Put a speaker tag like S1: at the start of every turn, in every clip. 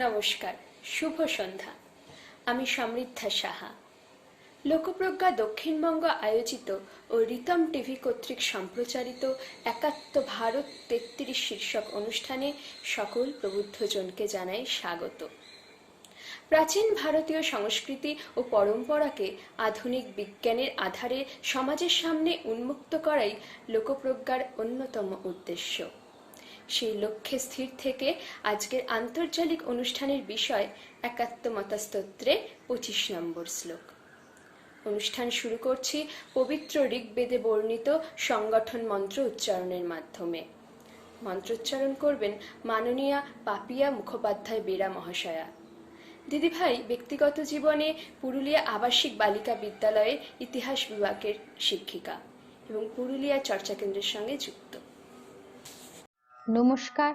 S1: নমস্কার, শুভ সন্ধ্যা। আমি সমৃদ্ধা সাহা। লোকপ্রজ্ঞা দক্ষিণবঙ্গ আয়োজিত ও রিতম টিভি কর্তৃক সম্প্রচারিত একাত্ম ভারত ৩৩ শীর্ষক অনুষ্ঠানে সকল প্রবুদ্ধজনকে জানাই স্বাগত। প্রাচীন ভারতীয় সংস্কৃতি ও পরম্পরাকে আধুনিক বিজ্ঞানের আধারে সমাজের সামনে উন্মুক্ত করাই লোকপ্রজ্ঞার অন্যতম উদ্দেশ্য। সেই লক্ষ্যে স্থির থেকে আজকের আন্তর্জালিক অনুষ্ঠানের বিষয় একাত্মমতাস্তোত্রে ২৫ নম্বর শ্লোক। অনুষ্ঠান শুরু করছি পবিত্র ঋগ্বেদে বর্ণিত সংগঠন মন্ত্র উচ্চারণের মাধ্যমে। মন্ত্রোচ্চারণ করবেন মাননীয়া পাপিয়া মুখোপাধ্যায় বেরা মহাশয়া। দিদিভাই ব্যক্তিগত জীবনে পুরুলিয়া আবাসিক বালিকা বিদ্যালয়ে ইতিহাস বিভাগের শিক্ষিকা এবং পুরুলিয়া চর্চা কেন্দ্রের সঙ্গে যুক্ত।
S2: নমস্কার।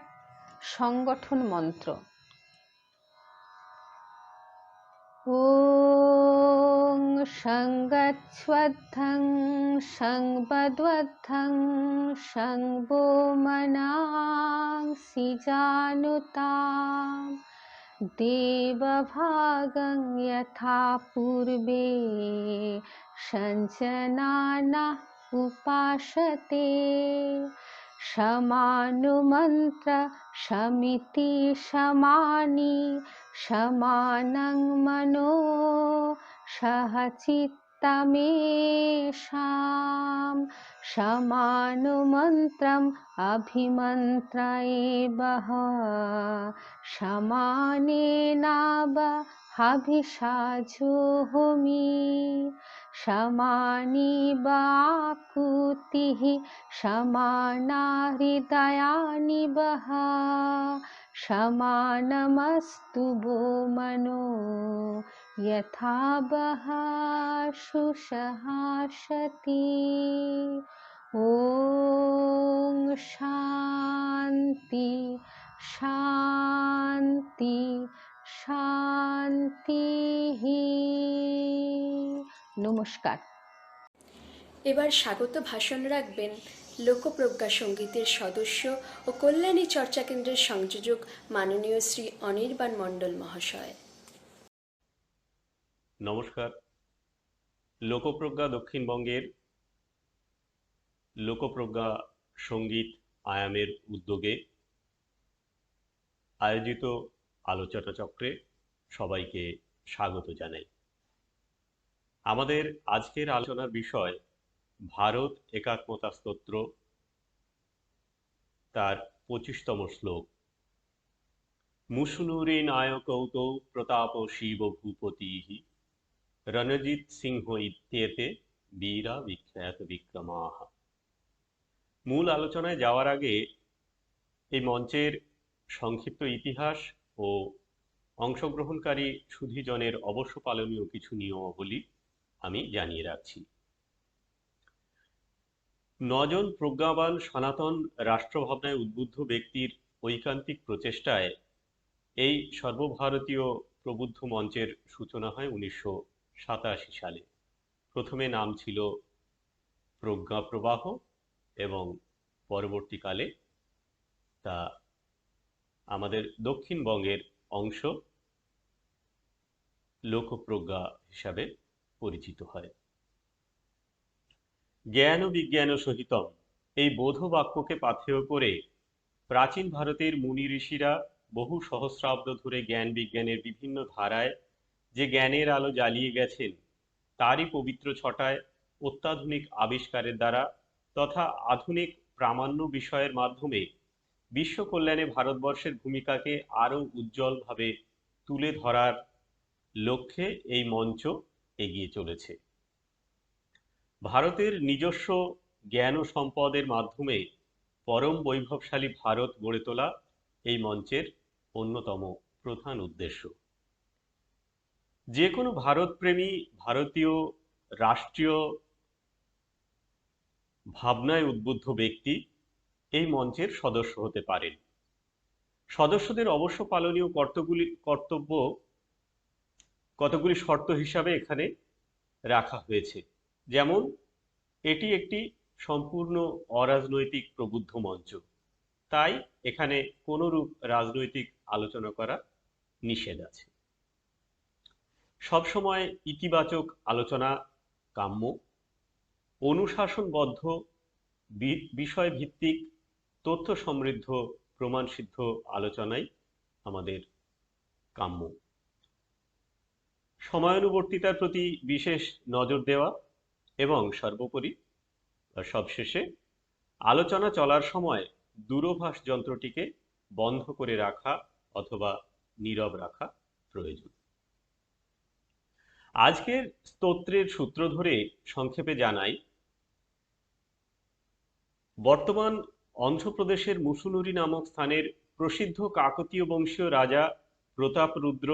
S2: সংগঠন মন্ত্র। ওং সংগচ্ছ্বদ্ধং সংবদ্বদ্ধং সংবো মনাং সিজানুতাম দেবভাগং যথা পূর্বে সঞ্জনানা উপাসতে সমানুমন্ত্র সমিতি সমানি সমানং মনো সহচিত্তমেষাম সমানুমন্ত্রম অভিমন্ত্রয়েবহ সমানেনাব হবিষাজোহমি সমানি বাকুতিঃ সমানা হৃদয়ানি বহ সমানমস্তু ভো মনো যথা বহ সুসহাসতি। ওং শান্তি শান্তি শান্তি। নমস্কার।
S1: এবার স্বাগত ভাষণ রাখবেন লোকপ্রজ্ঞা সঙ্গীতের সদস্য ও কল্যাণী চর্চা কেন্দ্রের সংযোজক মাননীয় শ্রী অনির্বাণ মণ্ডল মহাশয়।
S3: নমস্কার। লোকপ্রজ্ঞা দক্ষিণবঙ্গের লোকপ্রজ্ঞা সঙ্গীত আয়ামের উদ্যোগে আয়োজিত আলোচনা চক্রে সবাইকে স্বাগত জানাই। আমাদের আজকের আলোচনার বিষয় ভারত একাত্মতা স্তোত্র, তার ২৫তম শ্লোক। মুশুনুরে নায়কৌতৌ প্রতাপ শিব ভূপতিঃ রণজিৎ সিংহ ইত্যেতে বীরা বিখ্যাত বিক্রমাঃ। মূল আলোচনায় যাওয়ার আগে এই মঞ্চের সংক্ষিপ্ত ইতিহাস ও অংশগ্রহণকারী সুধীজনের অবশ্য পালনীয় কিছু নিয়মাবলী আমি জানিয়ে রাখছি। ৯ জন প্রজ্ঞাবান সনাতন রাষ্ট্রভাবনায় উদ্বুদ্ধ ব্যক্তির ঐকান্তিক প্রচেষ্টায় এই সর্বভারতীয় প্রবুদ্ধ মঞ্চের সূচনা হয় ১৯৮৭ সালে। প্রথমে নাম ছিল প্রজ্ঞা প্রবাহ এবং পরবর্তীকালে তা আমাদের দক্ষিণবঙ্গের অংশ লোকপ্রজ্ঞা হিসাবে পরিচিত হয়। জ্ঞান ও বিজ্ঞান সহিতম, এই বোধ বাক্যকে পাথেয় করে প্রাচীন ভারতের মুনি ঋষিরা বহু সহস্রাব্দ ধরে জ্ঞান বিজ্ঞানের বিভিন্ন ধারায় যে জ্ঞানের আলো জ্বালিয়ে গেছেন, তারই পবিত্র ছটায় অত্যাধুনিক আবিষ্কারের দ্বারা তথা আধুনিক প্রামাণ্য বিষয়ের মাধ্যমে বিশ্ব কল্যাণে ভারতবর্ষের ভূমিকাকে আরও উজ্জ্বলভাবে তুলে ধরার লক্ষ্যে এই মঞ্চ এগিয়ে চলেছে। ভারতের নিজস্ব জ্ঞান ও সম্পদের মাধ্যমে পরম বৈভবশালী ভারত গড়ে তোলা এই মঞ্চের অন্যতম প্রধান উদ্দেশ্য। যে কোনো ভারতপ্রেমী ভারতীয় রাষ্ট্রীয় ভাবনায় উদ্বুদ্ধ ব্যক্তি এই মঞ্চের সদস্য হতে পারেন। সদস্যদের অবশ্য পালনীয় কতগুলি শর্ত হিসাবে এখানে রাখা হয়েছে। যেমন, এটি একটি সম্পূর্ণ অরাজনৈতিক প্রবুদ্ধ মঞ্চ, তাই এখানে কোনোরূপ রাজনৈতিক আলোচনা করা নিষেধ আছে। সবসময় ইতিবাচক আলোচনা কাম্য, অনুশাসনবদ্ধ, বিষয়ভিত্তিক, তথ্য সমৃদ্ধ, প্রমাণসিদ্ধ আলোচনাই আমাদের কাম্য। সময়ানুবর্তিতার প্রতি বিশেষ নজর দেওয়া এবং সর্বোপরি সবশেষে আলোচনা চলার সময় দূরভাষ যন্ত্রটিকে বন্ধ করে রাখা অথবা নীরব রাখা প্রয়োজন। আজকের স্তোত্রের সূত্র ধরে সংক্ষেপে জানাই, বর্তমান অন্ধ্রপ্রদেশের মুসুনুরি নামক স্থানের প্রসিদ্ধ কাকতীয় বংশীয় রাজা প্রতাপরুদ্র,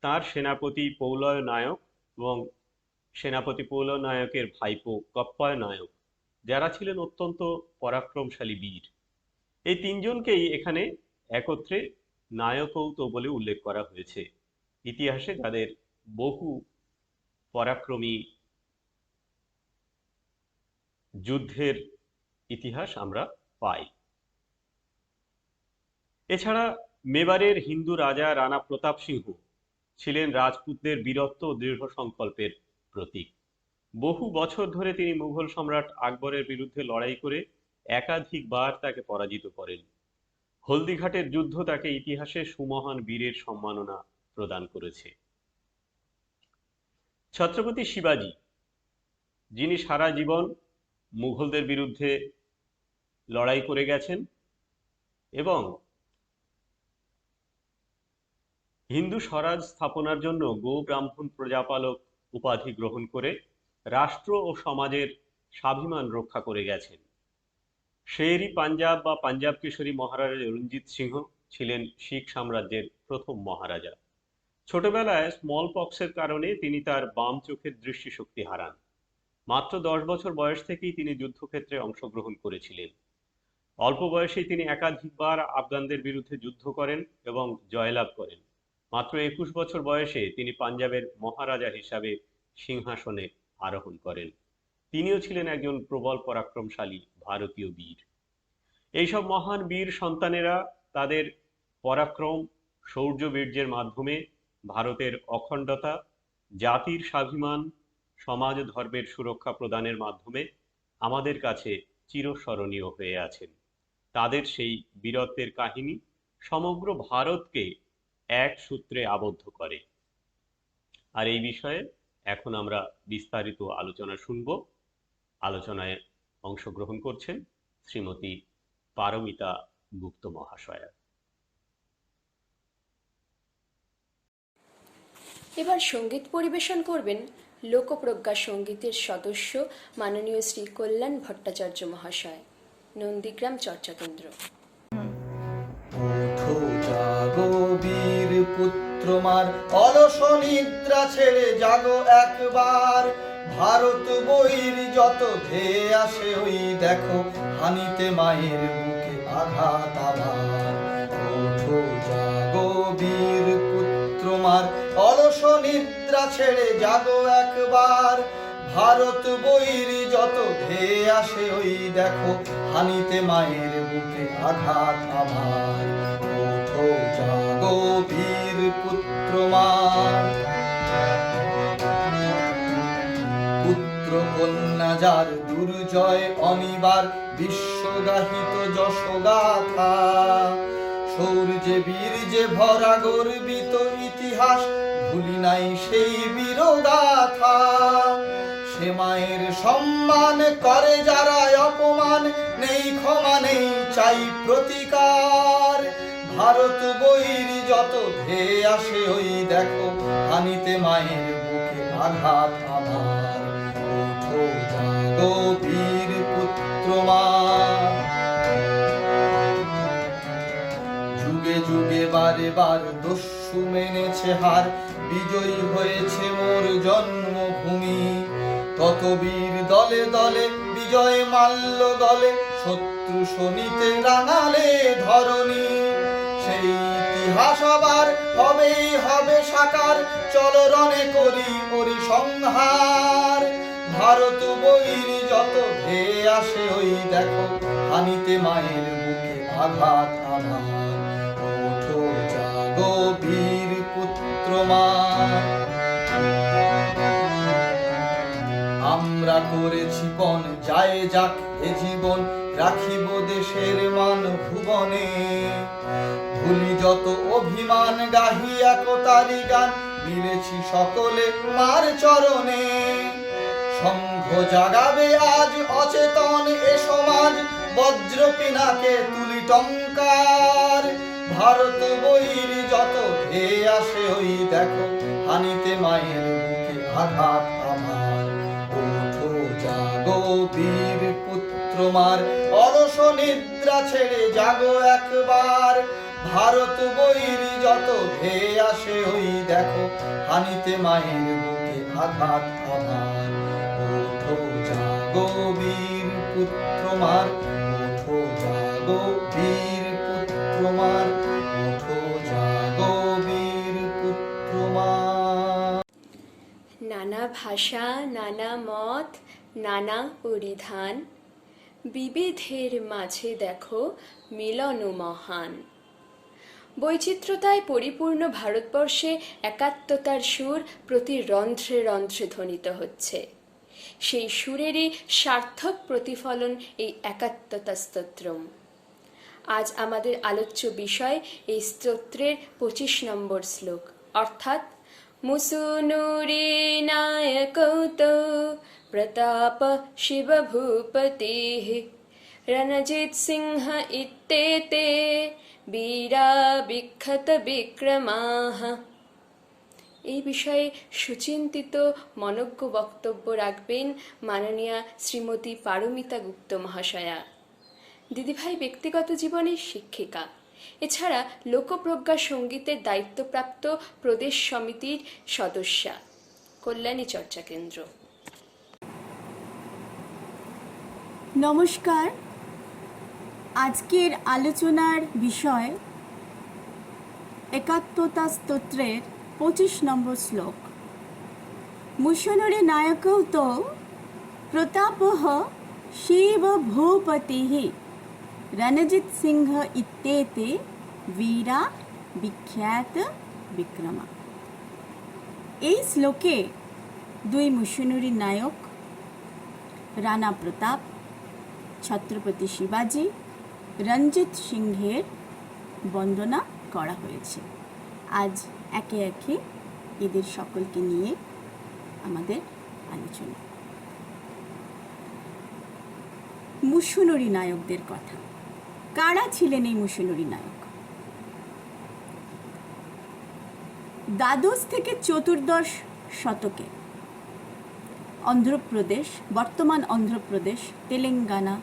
S3: তাঁর সেনাপতি পৌলয় নায়ক এবং সেনাপতি পৌলয় নায়কের ভাইপো কপ্পয় নায়ক, যারা ছিলেন অত্যন্ত পরাক্রমশালী বীর, এই তিনজনকেই এখানে একত্রে নায়কৌত বলে উল্লেখ করা হয়েছে। ইতিহাসে যাদের বহু পরাক্রমী যুদ্ধের ইতিহাস আমরা পাই। এছাড়া মেবারের হিন্দু রাজা রানা প্রতাপ সিংহ ছিলেন রাজপুতদের বীরত্ব ও দৃঢ় সংকল্পের প্রতীক। বহু বছর ধরে তিনি মুঘল সম্রাট আকবরের বিরুদ্ধে লড়াই করে একাধিকবার তাকে পরাজিত করেন। হলদিঘাটের যুদ্ধ তাকে ইতিহাসে সুমহান বীরের সম্মাননা প্রদান করেছে। ছত্রপতি শিবাজি, যিনি সারা জীবন মুঘলদের বিরুদ্ধে লড়াই করে গেছেন এবং হিন্দু স্বরাজ স্থাপনার জন্য গো ব্রাহ্মণ প্রজাপালক উপাধি গ্রহণ করে রাষ্ট্র ও সমাজের স্বাভিমান রক্ষা করে গেছেন। শেরি পাঞ্জাব বা পাঞ্জাব কেশরী মহারাজা রঞ্জিত সিংহ ছিলেন শিখ সাম্রাজ্যের প্রথম মহারাজা। ছোটবেলায় স্মল পক্সের কারণে তিনি তার বাম চোখের দৃষ্টিশক্তি হারান। মাত্র 10 বছর বয়স থেকেই তিনি যুদ্ধক্ষেত্রে অংশগ্রহণ করেছিলেন। অল্প বয়সেই তিনি একাধিকবার আফগানদের বিরুদ্ধে যুদ্ধ করেন এবং জয়লাভ করেন। মাত্র 21 বছর বয়সে তিনি পাঞ্জাবের মহারাজা হিসাবে সিংহাসনে আরোহণ করেন। তিনিও ছিলেন একজন প্রবল পরাক্রমশালী ভারতীয় বীর। এইসব মহান বীর সন্তানেরা তাদের পরাক্রম, শৌর্য বীর্যের মাধ্যমে ভারতের অখণ্ডতা, জাতির স্বাভিমান, সমাজ ধর্মের সুরক্ষা প্রদানের মাধ্যমে আমাদের কাছে চিরস্মরণীয় হয়ে আছেন। তাদের সেই বীরত্বের কাহিনী সমগ্র ভারতকে এক সূত্রে আবদ্ধ করে। আর এই বিষয়ে এখন আমরা বিস্তারিত আলোচনা শুনব। আলোচনায় অংশগ্রহণ করছেন শ্রীমতী পারমিতা গুপ্ত মহাশয়া।
S1: এবার সঙ্গীত পরিবেশন করবেন লোকপ্রজ্ঞা সঙ্গীতের সদস্য মাননীয় শ্রী কল্যাণ ভট্টাচার্য মহাশয়, নন্দীগ্রাম চর্চাকেন্দ্র।
S4: ওঠো জাগো বীর পুত্রমার, অলস নিদ্রা ছেড়ে জাগো একবার। ভারত বহির যত ধেয়ে আসে ওই দেখো, হানিতে মায়ের বুকে আঘাত আবার। ওঠো জাগো বীর পুত্রমার, অলস নিদ্রা ছেড়ে জাগো একবার। ভারত বহির যত ধেয়ে আসে ওই দেখো, হানিতে মায়ের বুকে আঘাত আমার। ওঠো জাগো বীর পুত্রমার। পুত্র কন্যা যার দুর্জয় অনিবার, বিশ্বগাহিত যশগাথা। শৌর্যে বীর্যে ভরা গর্বিত ইতিহাস, ভুলি নাই সেই বীরগাথা। সে মায়ের সম্মান করে যারা অপমান, নেই ক্ষমা নেই চাই প্রতিকার। ভারত বহির যত ধেয়ে আসে ওই দেখো, হানিতে মায়ের বুকে আঘাত আমার। ওঠো জাগো বীর পুত্রমার। যুগে যুগে বারে বার দস্যু মেনেছে হার, বিজয়ী হয়েছে মোর জন্মভূমি। তত বীর দলে দলে বিজয় মাল্য গলে, শত্রু শনিতে রাঙালে ধরণী। সেই ইতিহাস আবার হবেই হবে সাকার, চল রণে করি করি সংহার। ভারত বহির যত ধেয়ে আসে ওই দেখো, হানিতে মায়ের বুকে আঘাত আমার। ওঠো জাগো বীর আমরা করেছি পণ, যায় যাক এ জীবন, রাখিব দেশের মান ভুবনে। ভুলি যত অভিমান, গাহি একতারি গান, মিলেছি সকলে মার চরণে। সংঘ জাগাবে আজ অচেতন এ সমাজ, বজ্র পিনাকে তুলি টঙ্কার। ভারত বহির যত ধেয়ে আসে ওই দেখো, হানিতে মায়ের বুকে আঘাত আমার। ওঠো জাগো বীর পুত্র মার, অলস নিদ্রা ছেড়ে জাগো একবার। ভারত বহির যত ধেয়ে আসে ওই দেখো, হানিতে মায়ের বুকে আঘাত আমার। ওঠো জাগো বীর পুত্র মার, ওঠো জাগো বীর পুত্র মার, ওঠো জাগো বীর পুত্র মার।
S1: নানা ভাষা, নানা মত, নানা পরিধান, বিবিধের মাঝে দেখো মিলন মহান। বৈচিত্র্যতায় পরিপূর্ণ ভারতবর্ষে একাত্মতার সুর প্রতি রন্ধ্রে রন্ধ্রে ধ্বনিত হচ্ছে। সেই সুরেরই সার্থক প্রতিফলন এই একাত্মতা স্তোত্রম। আজ আমাদের আলোচ্য বিষয় এই স্তোত্রের 25 নম্বর শ্লোক, অর্থাৎ মুসুনুরি নায়কৌত প্রতাপ শিব ভূপতি রণজিৎ সিংহ ইত্যেতে বীরা বিখ্যাত বিক্রমাঃ। এই বিষয়ে সুচিন্তিত মনজ্ঞ বক্তব্য রাখবেন মাননীয়া শ্রীমতী পারমিতা গুপ্ত মহাশয়া। দিদিভাই ব্যক্তিগত জীবনের শিক্ষিকা, এছাড়া লোকপ্রজ্ঞা সঙ্গীতের দায়িত্বপ্রাপ্ত প্রদেশ সমিতির সদস্যা, কল্যাণী চর্চা কেন্দ্র।
S5: নমস্কার। আজকের আলোচনার বিষয় একাত্মতা স্তোত্রের 25 নম্বর শ্লোক। মুশনুরি নায়কৌত প্রতাপঃ শিব ভূপতিঃ রণজিৎ সিংহ ইত্যেতে বীরা বিখ্যাত বিক্রমা। এই শ্লোকে দুই মুশনুরি নায়ক রানা প্রতাপ, ছত্রপতি শিবাজি, রঞ্জিত সিংহের বন্দনা করা হয়েছে। আজ একে একে এদের সকলকে নিয়ে আমাদের আলোচনা। মুশনুরি নায়কদের কথা। কারা ছিলেন এই মুশনুরি নায়ক? দ্বাদশ থেকে চতুর্দশ শতকে অন্ধ্রপ্রদেশ, বর্তমান অন্ধ্রপ্রদেশ, তেলেঙ্গানা,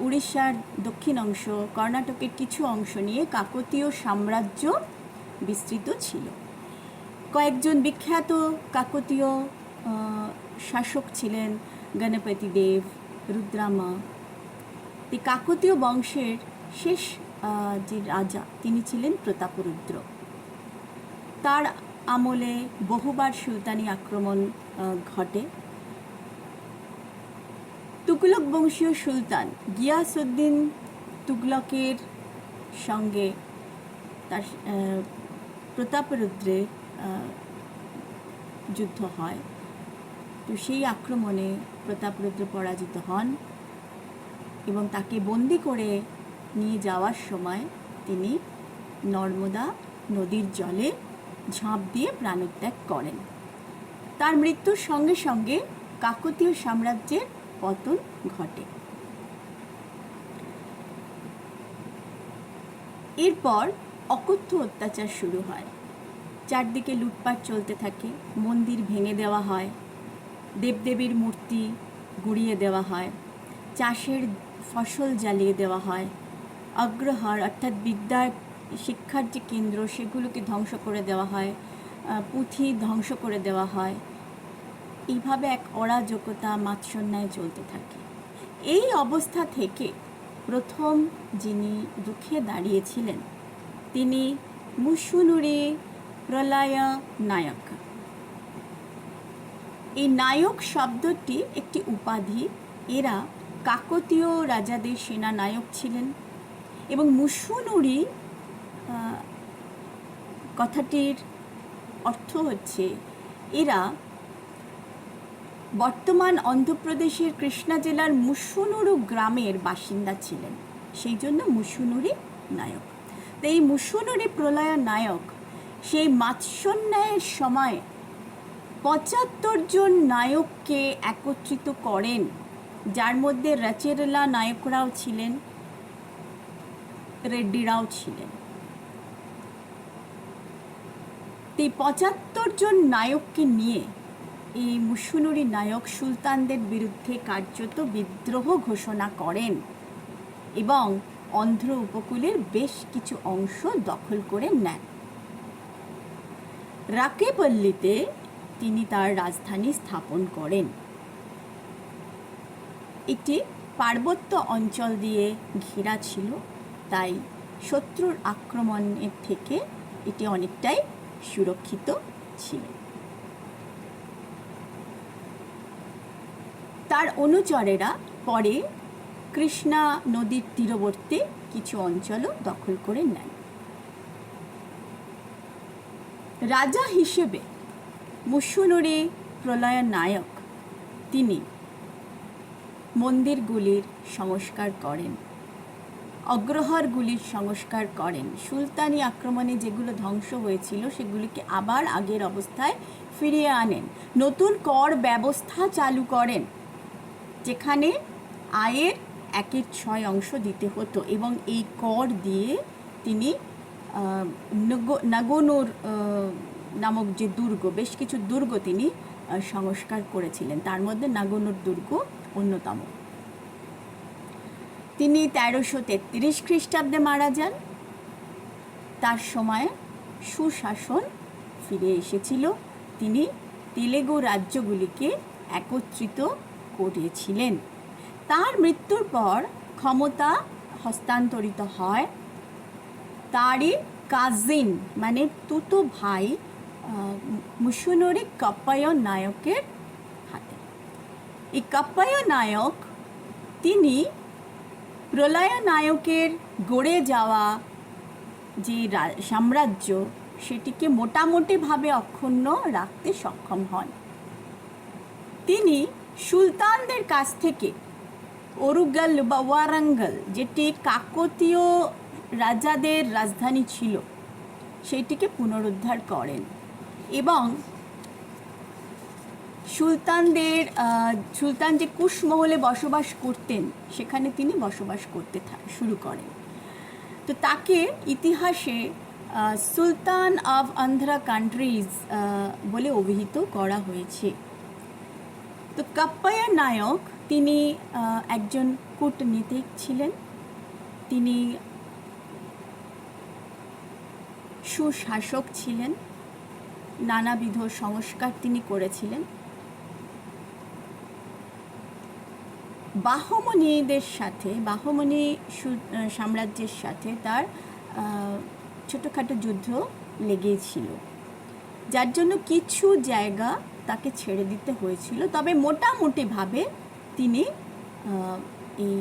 S5: উড়িষ্যার দক্ষিণ অংশ, কর্ণাটকের কিছু অংশ নিয়ে কাকতীয় সাম্রাজ্য বিস্তৃত ছিল। কয়েকজন বিখ্যাত কাকতীয় শাসক ছিলেন গণপতি দেব, রুদ্রামা। এই কাকতীয় বংশের শেষ যে রাজা তিনি ছিলেন প্রতাপরুদ্র। তার আমলে বহুবার সুলতানি আক্রমণ ঘটে। তুগলক বংশীয় সুলতান গিয়াসউদ্দিন তুগলকের সঙ্গে তার প্রতাপরুদ্রের যুদ্ধ হয়। তো সেই আক্রমণে প্রতাপরুদ্র পরাজিত হন এবং তাকে বন্দি করে নিয়ে যাওয়ার সময় তিনি নর্মদা নদীর জলে ঝাঁপ দিয়ে প্রাণত্যাগ করেন। তার মৃত্যুর সঙ্গে সঙ্গে কাকতীয় সাম্রাজ্যের পতন ঘটে। এরপর অকথ্য অত্যাচার শুরু হয়। চারদিকে লুটপাট চলতে থাকে, মন্দির ভেঙে দেওয়া হয়, দেবদেবীর মূর্তি গুঁড়িয়ে দেওয়া হয়, চাষের ফসল জ্বালিয়ে দেওয়া হয়, অগ্রহার অর্থাৎ বিদ্যার শিক্ষার যে কেন্দ্র সেগুলোকে ধ্বংস করে দেওয়া হয়, পুঁথি ধ্বংস করে দেওয়া হয়। এইভাবে এক অরাজকতা মাৎসন্যায় চলতে থাকে। এই অবস্থা থেকে প্রথম যিনি রুখে দাঁড়িয়েছিলেন তিনি মুশনুরি প্রলয় নায়ক। এই নায়ক শব্দটি একটি উপাধি। এরা কাকতীয় রাজাদের সেনা নায়ক ছিলেন এবং মুশনুরি কথাটির অর্থ হচ্ছে এরা বর্তমান অন্ধ্রপ্রদেশের কৃষ্ণা জেলার মুসুনুরু গ্রামের বাসিন্দা ছিলেন, সেই জন্য মুসুনুরি নায়ক। তো এই মুসুনুরি প্রলয় নায়ক সেই মাৎস্যোন্যায়ের সময় ৭৫ জন নায়ককে একত্রিত করেন, যার মধ্যে রাচেরেলা নায়করাও ছিলেন, রেড্ডিরাও ছিলেন। এই ৭৫ জন নায়ককে নিয়ে এই মুসুনুরি নায়ক সুলতানদের বিরুদ্ধে কার্যত বিদ্রোহ ঘোষণা করেন এবং অন্ধ্র উপকূলের বেশ কিছু অংশ দখল করে নেন। রাকেপল্লিতে তিনি তার রাজধানী স্থাপন করেন। এটি পার্বত্য অঞ্চল দিয়ে ঘেরা ছিল, তাই শত্রুর আক্রমণের থেকে এটি অনেকটাই সুরক্ষিত ছিল। তার অনুচরেরা পরে কৃষ্ণা নদীর তীরবর্তী কিছু অঞ্চলও দখল করে নেন। রাজা হিসেবে মুসুনুরি প্রলয় নায়ক তিনি মন্দিরগুলির সংস্কার করেন, অগ্রহারগুলির সংস্কার করেন, সুলতানি আক্রমণে যেগুলো ধ্বংস হয়েছিল সেগুলিকে আবার আগের অবস্থায় ফিরিয়ে আনেন, নতুন কর ব্যবস্থা চালু করেন যেখানে আয়ের 1/6 অংশ দিতে হতো, এবং এই কর দিয়ে তিনি নাগোনোর নামক যে দুর্গ, বেশ কিছু দুর্গ তিনি সংস্কার করেছিলেন, তার মধ্যে নাগোনোর দুর্গ অন্যতম। তিনি 1333 খ্রিস্টাব্দে মারা যান। তার সময় সুশাসন ফিরে এসেছিল, তিনি তেলেগু রাজ্যগুলিকে একত্রিত করেছিলেন। তার মৃত্যুর পর ক্ষমতা হস্তান্তরিত হয় তারই কাজিন মানে তুতো ভাই মুসুনুরি কপ্পায় নায়কের হাতে। এই কপ্পায় নায়ক তিনি প্রলয় নায়কের গড়ে যাওয়া যে সাম্রাজ্য সেটিকে মোটামুটিভাবে অক্ষুণ্ণ রাখতে সক্ষম হন। তিনি সুলতানদের কাছ থেকে ওরুগল বা ওয়ারাঙ্গল, যেটি কাকতীয় রাজাদের রাজধানী ছিল, সেইটিকে পুনরুদ্ধার করেন এবং সুলতান যে কুশমহলে বসবাস করতেন সেখানে তিনি বসবাস করতে শুরু করেন। তো তাকে ইতিহাসে সুলতান অফ আন্ধ্রা কান্ট্রিজ বলে অভিহিত করা হয়েছে। তো কপ্পায় নায়ক তিনি একজন কূটনীতিক ছিলেন, তিনি সুশাসক ছিলেন, নানাবিধ সংস্কার তিনি করেছিলেন। বাহমনিদের সাথে, বাহমনি সাম্রাজ্যের সাথে তার ছোটোখাটো যুদ্ধ লেগেছিল, যার জন্য কিছু জায়গা তাকে ছেড়ে দিতে হয়েছিল, তবে মোটামুটিভাবে তিনি এই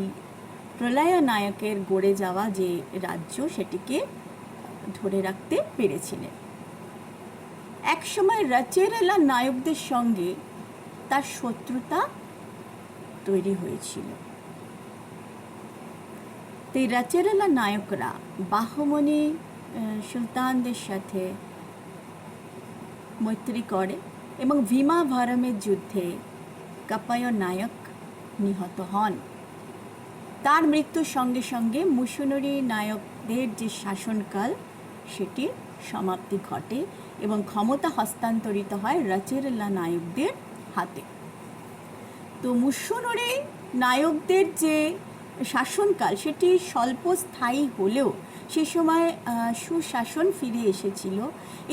S5: প্রলয় নায়কের গড়ে যাওয়া যে রাজ্য সেটিকে ধরে রাখতে পেরেছিলেন। একসময় রাচেরেলা নায়কদের সঙ্গে তার শত্রুতা তৈরি হয়েছিল। এই রাচেরেলা নায়করা বাহমনি সুলতানদের সাথে মৈত্রী করে এবং ভীমাভারমের যুদ্ধে কপ্পায় নায়ক নিহত হন। তার মৃত্যুর সঙ্গে সঙ্গে মুসুনুরি নায়কদের যে শাসনকাল সেটির সমাপ্তি ঘটে এবং ক্ষমতা হস্তান্তরিত হয় রাচেরেলা নায়কদের হাতে। তো মুসুনুরি নায়কদের যে শাসনকাল সেটি স্বল্পস্থায়ী হলেও সে সময় সুশাসন ফিরে এসেছিল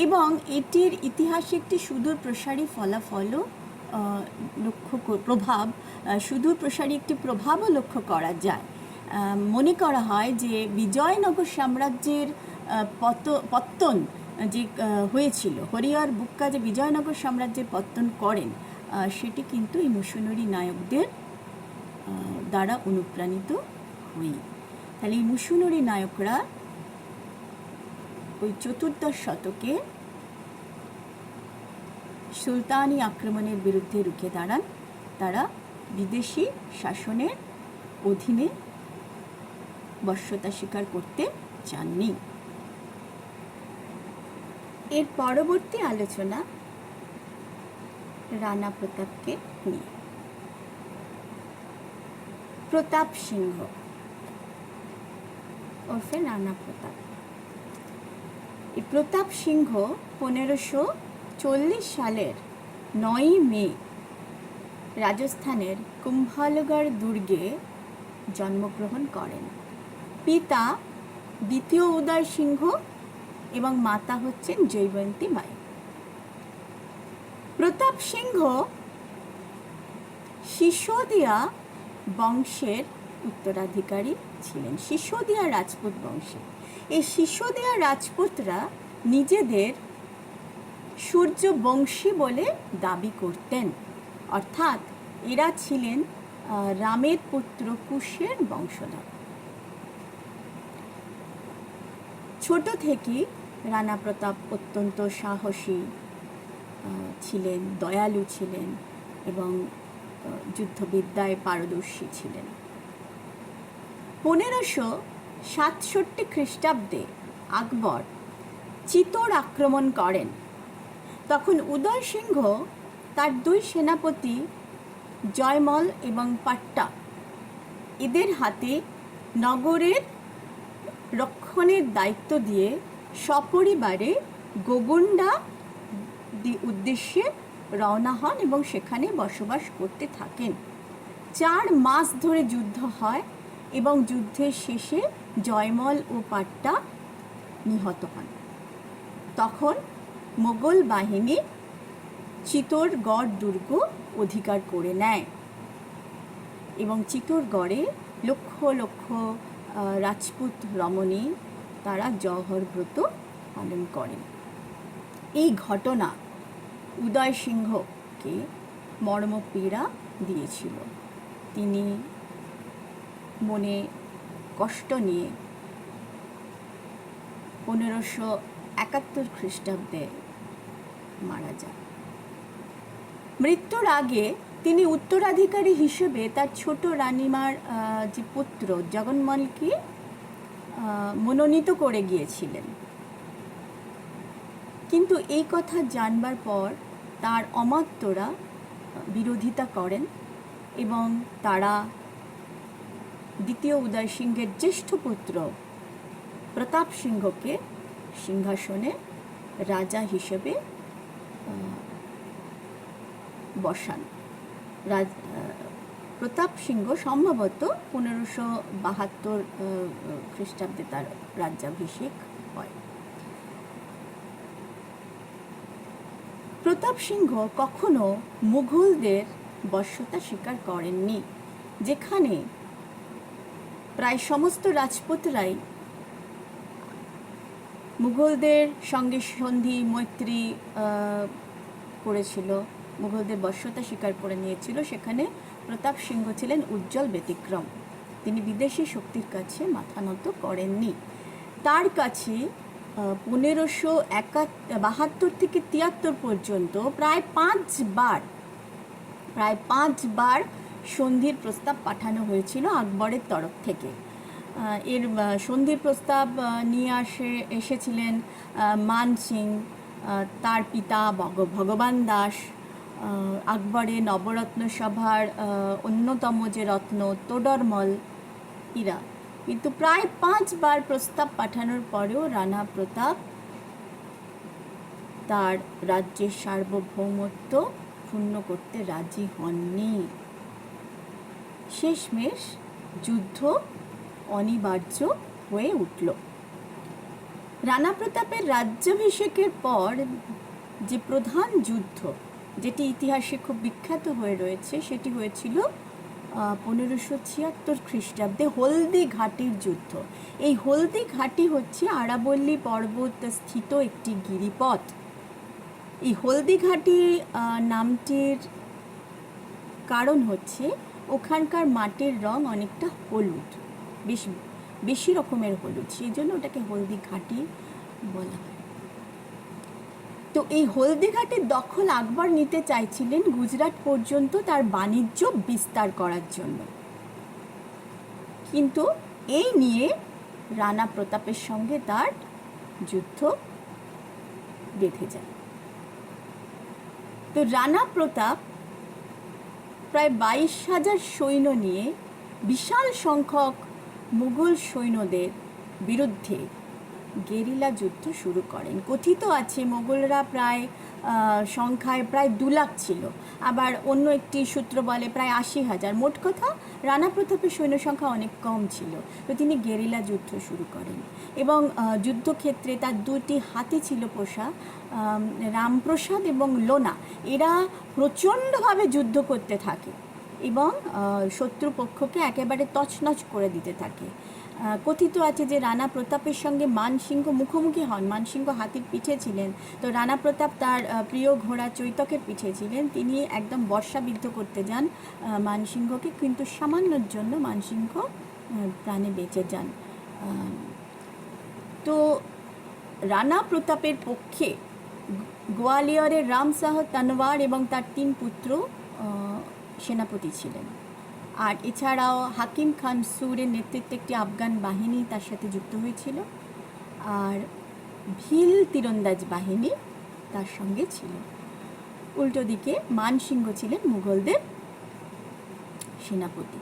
S5: এবং এটির ইতিহাসে একটি সুদূর প্রসারী ফলাফলও সুদূর প্রসারী একটি প্রভাবও লক্ষ্য করা যায়। মনে করা হয় যে বিজয়নগর সাম্রাজ্যের পত্তন যে হয়েছিল, হরিহর বুক্কা যে বিজয়নগর সাম্রাজ্যের পত্তন করেন, সেটি কিন্তু এই মুসুনুরি নায়কদের দ্বারা অনুপ্রাণিত হই। তাহলে এই মুসুনুরি নায়করা ওই 14 শতকে সুলতানি আক্রমণের বিরুদ্ধে রুখে দাঁড়ান তারা বিদেশি শাসনের অধীনে বশ্যতা স্বীকার করতে চাননি। এর পরবর্তী আলোচনা রানা প্রতাপকে নিয়ে। প্রতাপ সিংহ ওরফে রানা প্রতাপ। এই প্রতাপ সিংহ 1540 সালের 9ই মে রাজস্থানের কুম্ভলগড় দুর্গে জন্মগ্রহণ করেন। পিতা দ্বিতীয় উদয় সিংহ এবং মাতা হচ্ছেন জয়বন্তী বাই। প্রতাপ সিংহ সিসোদিয়া বংশের উত্তরাধিকারী ছিলেন, সিসোদিয়া রাজপুত বংশে। এই সিসোদিয়া রাজপুতরা নিজেদের সূর্যবংশী বলে দাবি করতেন, অর্থাৎ এরা ছিলেন রামের পুত্র কুশের বংশধর। ছোট থেকেই রানা প্রতাপ অত্যন্ত সাহসী ছিলেন, দয়ালু ছিলেন এবং যুদ্ধবিদ্যায় পারদর্শী ছিলেন। 1567 খ্রিস্টাব্দে আকবর চিতোর আক্রমণ করেন। তখন উদয় সিংহ তার 2 সেনাপতি জয়মল এবং পাট্টা এদের হাতে নগরের রক্ষণের দায়িত্ব দিয়ে সপরিবারে গোগুন্ডা উদ্দেশ্যে রওনা হন এবং সেখানে বসবাস করতে থাকেন। 4 মাস ধরে যুদ্ধ হয় এবং যুদ্ধের শেষে জয়মল ও পাট্টা নিহত হন। তখন মোগল বাহিনী চিতোরগড় দুর্গ অধিকার করে নেয় এবং চিতোরগড়ে লক্ষ লক্ষ রাজপুত রমণী তারা জওহর ব্রত পালন করেন। এই ঘটনা উদয় সিংহকে মর্মপীড়া দিয়েছিল। তিনি মনে কষ্ট নিয়ে 1571 খ্রিস্টাব্দে মারা যান। মৃত্যুর আগে তিনি উত্তরাধিকারী হিসেবে তার ছোট রানীমার যে পুত্র জগন্মলকে মনোনীত করে গিয়েছিলেন, কিন্তু এই কথা জানবার পর তার অমাত্যরা বিরোধিতা করেন এবং তারা দ্বিতীয় উদয় সিংহের জ্যেষ্ঠ পুত্র প্রতাপ সিংহকে সিংহাসনে রাজা হিসেবে বসান। প্রতাপ সিংহ সম্ভবত 1572 খ্রিস্টাব্দে তার রাজ্যাভিষেক হয়। প্রতাপ সিংহ কখনো মুঘলদের বশ্যতা স্বীকার করেননি, যেখানে প্রায় সমস্ত রাজপুতরাই মুঘলদের সঙ্গে সন্ধি মৈত্রী করেছিল, মুঘলদের বশ্যতা স্বীকার করে নিয়েছিল। সেখানে প্রতাপ সিংহ ছিলেন উজ্জ্বল ব্যতিক্রম। তিনি বিদেশি শক্তির কাছে মাথা নত করেননি। তার কাছে 1572 থেকে 73 পর্যন্ত প্রায় 5 বার সন্ধির প্রস্তাব পাঠানো হয়েছিল আকবরের তরফ থেকে। এর সন্ধির প্রস্তাব নিয়ে এসেছিলেন মান সিং, তার পিতা ভগবান দাস, আকবরের নবরত্ন সভার অন্যতম যে রত্ন তোডরমল এরা। কিন্তু প্রায় 5 বার প্রস্তাব পাঠানোর পরেও রানা প্রতাপ তার রাজ্যের সার্বভৌমত্ব ক্ষুণ্ণ করতে রাজি হননি। শেষমেশ যুদ্ধ অনিবার্য হয়ে উঠল। রানা প্রতাপের রাজ্যাভিষেকের পর যে প্রধান যুদ্ধ, যেটি ইতিহাসে খুব বিখ্যাত হয়ে রয়েছে, সেটি হয়েছিল 1576 খ্রিস্টাব্দে হলদি ঘাটির যুদ্ধ। এই হলদি ঘাটি হচ্ছে আরাবল্লী পর্বত স্থিত একটি গিরিপথ। এই হলদি ঘাটি নামটির কারণ হচ্ছে ওখানকার মাটির রং অনেকটা হলুদ, বেশি রকমের হলুদ, সেই জন্য ওটাকে হলদি ঘাটি বলা হয়। তো তো এই হলদিঘাটের দখল আকবর নিতে চাইছিলেন গুজরাট পর্যন্ত তার বাণিজ্য বিস্তার করার জন্য, কিন্তু এই নিয়ে রানা প্রতাপের সঙ্গে তার যুদ্ধ বেঁধে যায়। তো রানা প্রতাপ প্রায় 22,000 সৈন্য নিয়ে বিশাল সংখ্যক মুঘল সৈন্যদের বিরুদ্ধে গেরিলা যুদ্ধ শুরু করেন। কথিত আছে মোগলরা প্রায় সংখ্যায় প্রায় 2 লাখ ছিল, আবার অন্য একটি সূত্র বলে প্রায় 80,000। মোট কথা রানা প্রতাপের সৈন্য সংখ্যা অনেক কম ছিল। তো তিনি গেরিলা যুদ্ধ শুরু করেন এবং যুদ্ধক্ষেত্রে তার 2টি হাতি ছিল পোষা, রামপ্রসাদ এবং লোনা। এরা প্রচণ্ডভাবে যুদ্ধ করতে থাকে এবং শত্রুপক্ষকে একেবারে তছনছ করে দিতে থাকে। কথিত আছে যে রানা প্রতাপের সঙ্গে মানসিংহ মুখোমুখি হন। মানসিংহ হাতির পিঠে ছিলেন, তো রানা প্রতাপ তার প্রিয় ঘোড়া চৈতকের পিঠে ছিলেন। তিনি একদম বর্ষাবিদ্ধ করতে যান মানসিংহকে, কিন্তু সামান্যর জন্য মানসিংহ প্রাণে বেঁচে যান। তো রানা প্রতাপের পক্ষে গোয়ালিয়রের রামশাহ তনওয়ার এবং তার 3 পুত্র সেনাপতি ছিলেন। আর এছাড়াও হাকিম খান সুরের নেতৃত্বে একটি আফগান বাহিনী তার সাথে যুক্ত হয়েছিল, আর ভিল তীরন্দাজ বাহিনী তার সঙ্গে ছিল। উল্টো দিকে মানসিংহ ছিলেন মুঘলদের সেনাপতি।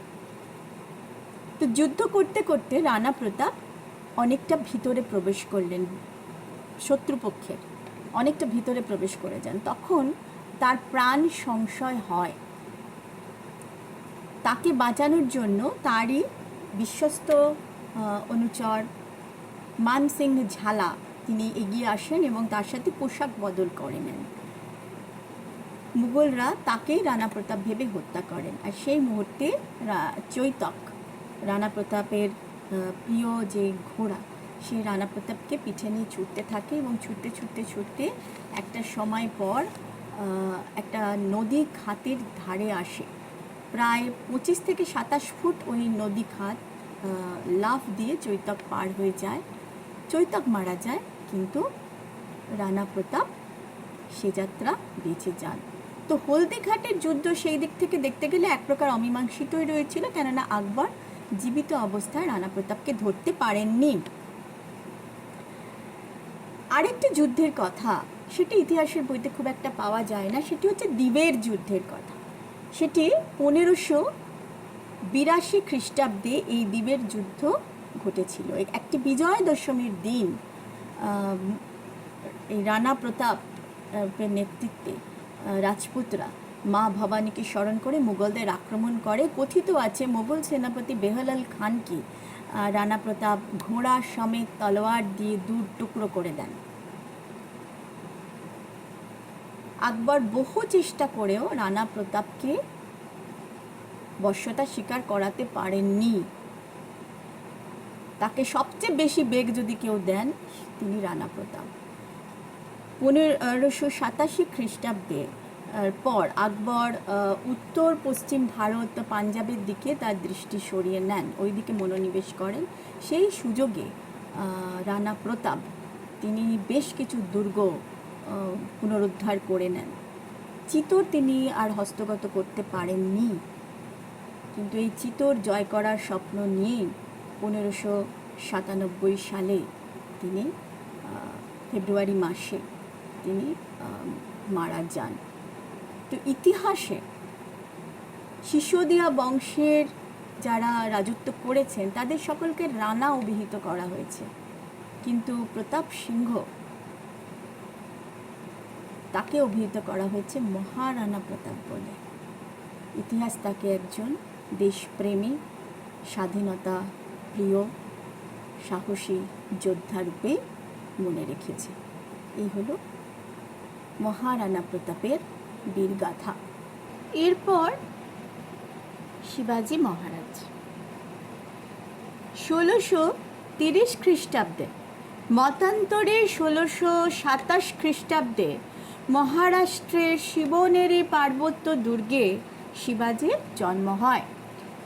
S5: তো যুদ্ধ করতে করতে রানা প্রতাপ অনেকটা ভিতরে প্রবেশ করলেন, শত্রুপক্ষের অনেকটা ভিতরে প্রবেশ করে যান। তখন তার প্রাণ সংশয় হয়। তাকে বাঁচানোর জন্য তারই বিশ্বস্ত অনুচর মান সিং ঝালা তিনি এগিয়ে আসেন এবং তার সাথে পোশাক বদল করে নেন। মুঘলরা তাকেই রানা প্রতাপ ভেবে হত্যা করেন। আর সেই মুহূর্তে চৈতক, রানা প্রতাপের প্রিয় যে ঘোড়া, সেই রানা প্রতাপকে পিঠে নিয়ে ছুটতে থাকে এবং ছুটতে ছুটতে ছুটতে একটা সময় পর একটা নদী খাতের ধারে আসে। প্রায় 25 থেকে 27 ফুট ওই নদী খাত লাফ দিয়ে চৈতক পার হয়ে যায়। চৈতক মারা যায়, কিন্তু রানা প্রতাপ সে যাত্রা বেঁচে যান। তো হলদিঘাটের যুদ্ধ সেই দিক থেকে দেখতে গেলে এক প্রকার অমীমাংসিতই রয়েছিল, কেননা আকবর জীবিত অবস্থায় রানা প্রতাপকে ধরতে পারেননি। আরেকটি যুদ্ধের কথা, সেটি ইতিহাসের বইতে খুব একটা পাওয়া যায় না, সেটি হচ্ছে দ্বীপের যুদ্ধের কথা। সেটি 1582 খ্রিস্টাব্দে এই দ্বীপের যুদ্ধ ঘটেছিল। একটি বিজয় দশমীর দিন এই রানা প্রতাপের নেতৃত্বে রাজপুতরা মা ভবানীকে স্মরণ করে মুঘলদের আক্রমণ করে। কথিত আছে মোগল সেনাপতি বেহলাল খানকে রানা প্রতাপ ঘোড়া সমেত তলোয়ার দিয়ে 2 টুকরো করে দেন। আকবর বহু চেষ্টা করেও রানা প্রতাপকে বশ্যতা স্বীকার করাতে পারেননি। তাকে সবচেয়ে বেশি বেগ যদি কেউ দেন, তিনি রানা প্রতাপ। 1587 খ্রিস্টাব্দে পর আকবর উত্তর পশ্চিম ভারত পাঞ্জাবের দিকে তার দৃষ্টি সরিয়ে নেন, ওই দিকে মনোনিবেশ করেন। সেই সুযোগে রানা প্রতাপ তিনি বেশ কিছু দুর্গ পুনরুদ্ধার করে নেন। চিতোর তিনি আর হস্তগত করতে পারেননি, কিন্তু এই চিতোর জয় করার স্বপ্ন নিয়েই 1597 সালে তিনি ফেব্রুয়ারি মাসে তিনি মারা যান। তো ইতিহাসে সিসোদিয়া বংশের যারা রাজত্ব করেছেন তাদের সকলকে রানা অভিহিত করা হয়েছে, কিন্তু প্রতাপ সিংহ তাকে অভিহিত করা হয়েছে মহারানা প্রতাপ বলে। ইতিহাস তাকে একজন দেশপ্রেমী, স্বাধীনতা প্রিয়, সাহসী যোদ্ধা রূপে মনে রেখেছে। এই হলো মহারানা প্রতাপের বীরগাথা। এরপর শিবাজি মহারাজ 1630 খ্রিস্টাব্দে, মতান্তরে 1627 খ্রিস্টাব্দে মহারাষ্ট্রের শিবনেরি পার্বত্য দুর্গে শিবাজির জন্ম হয়।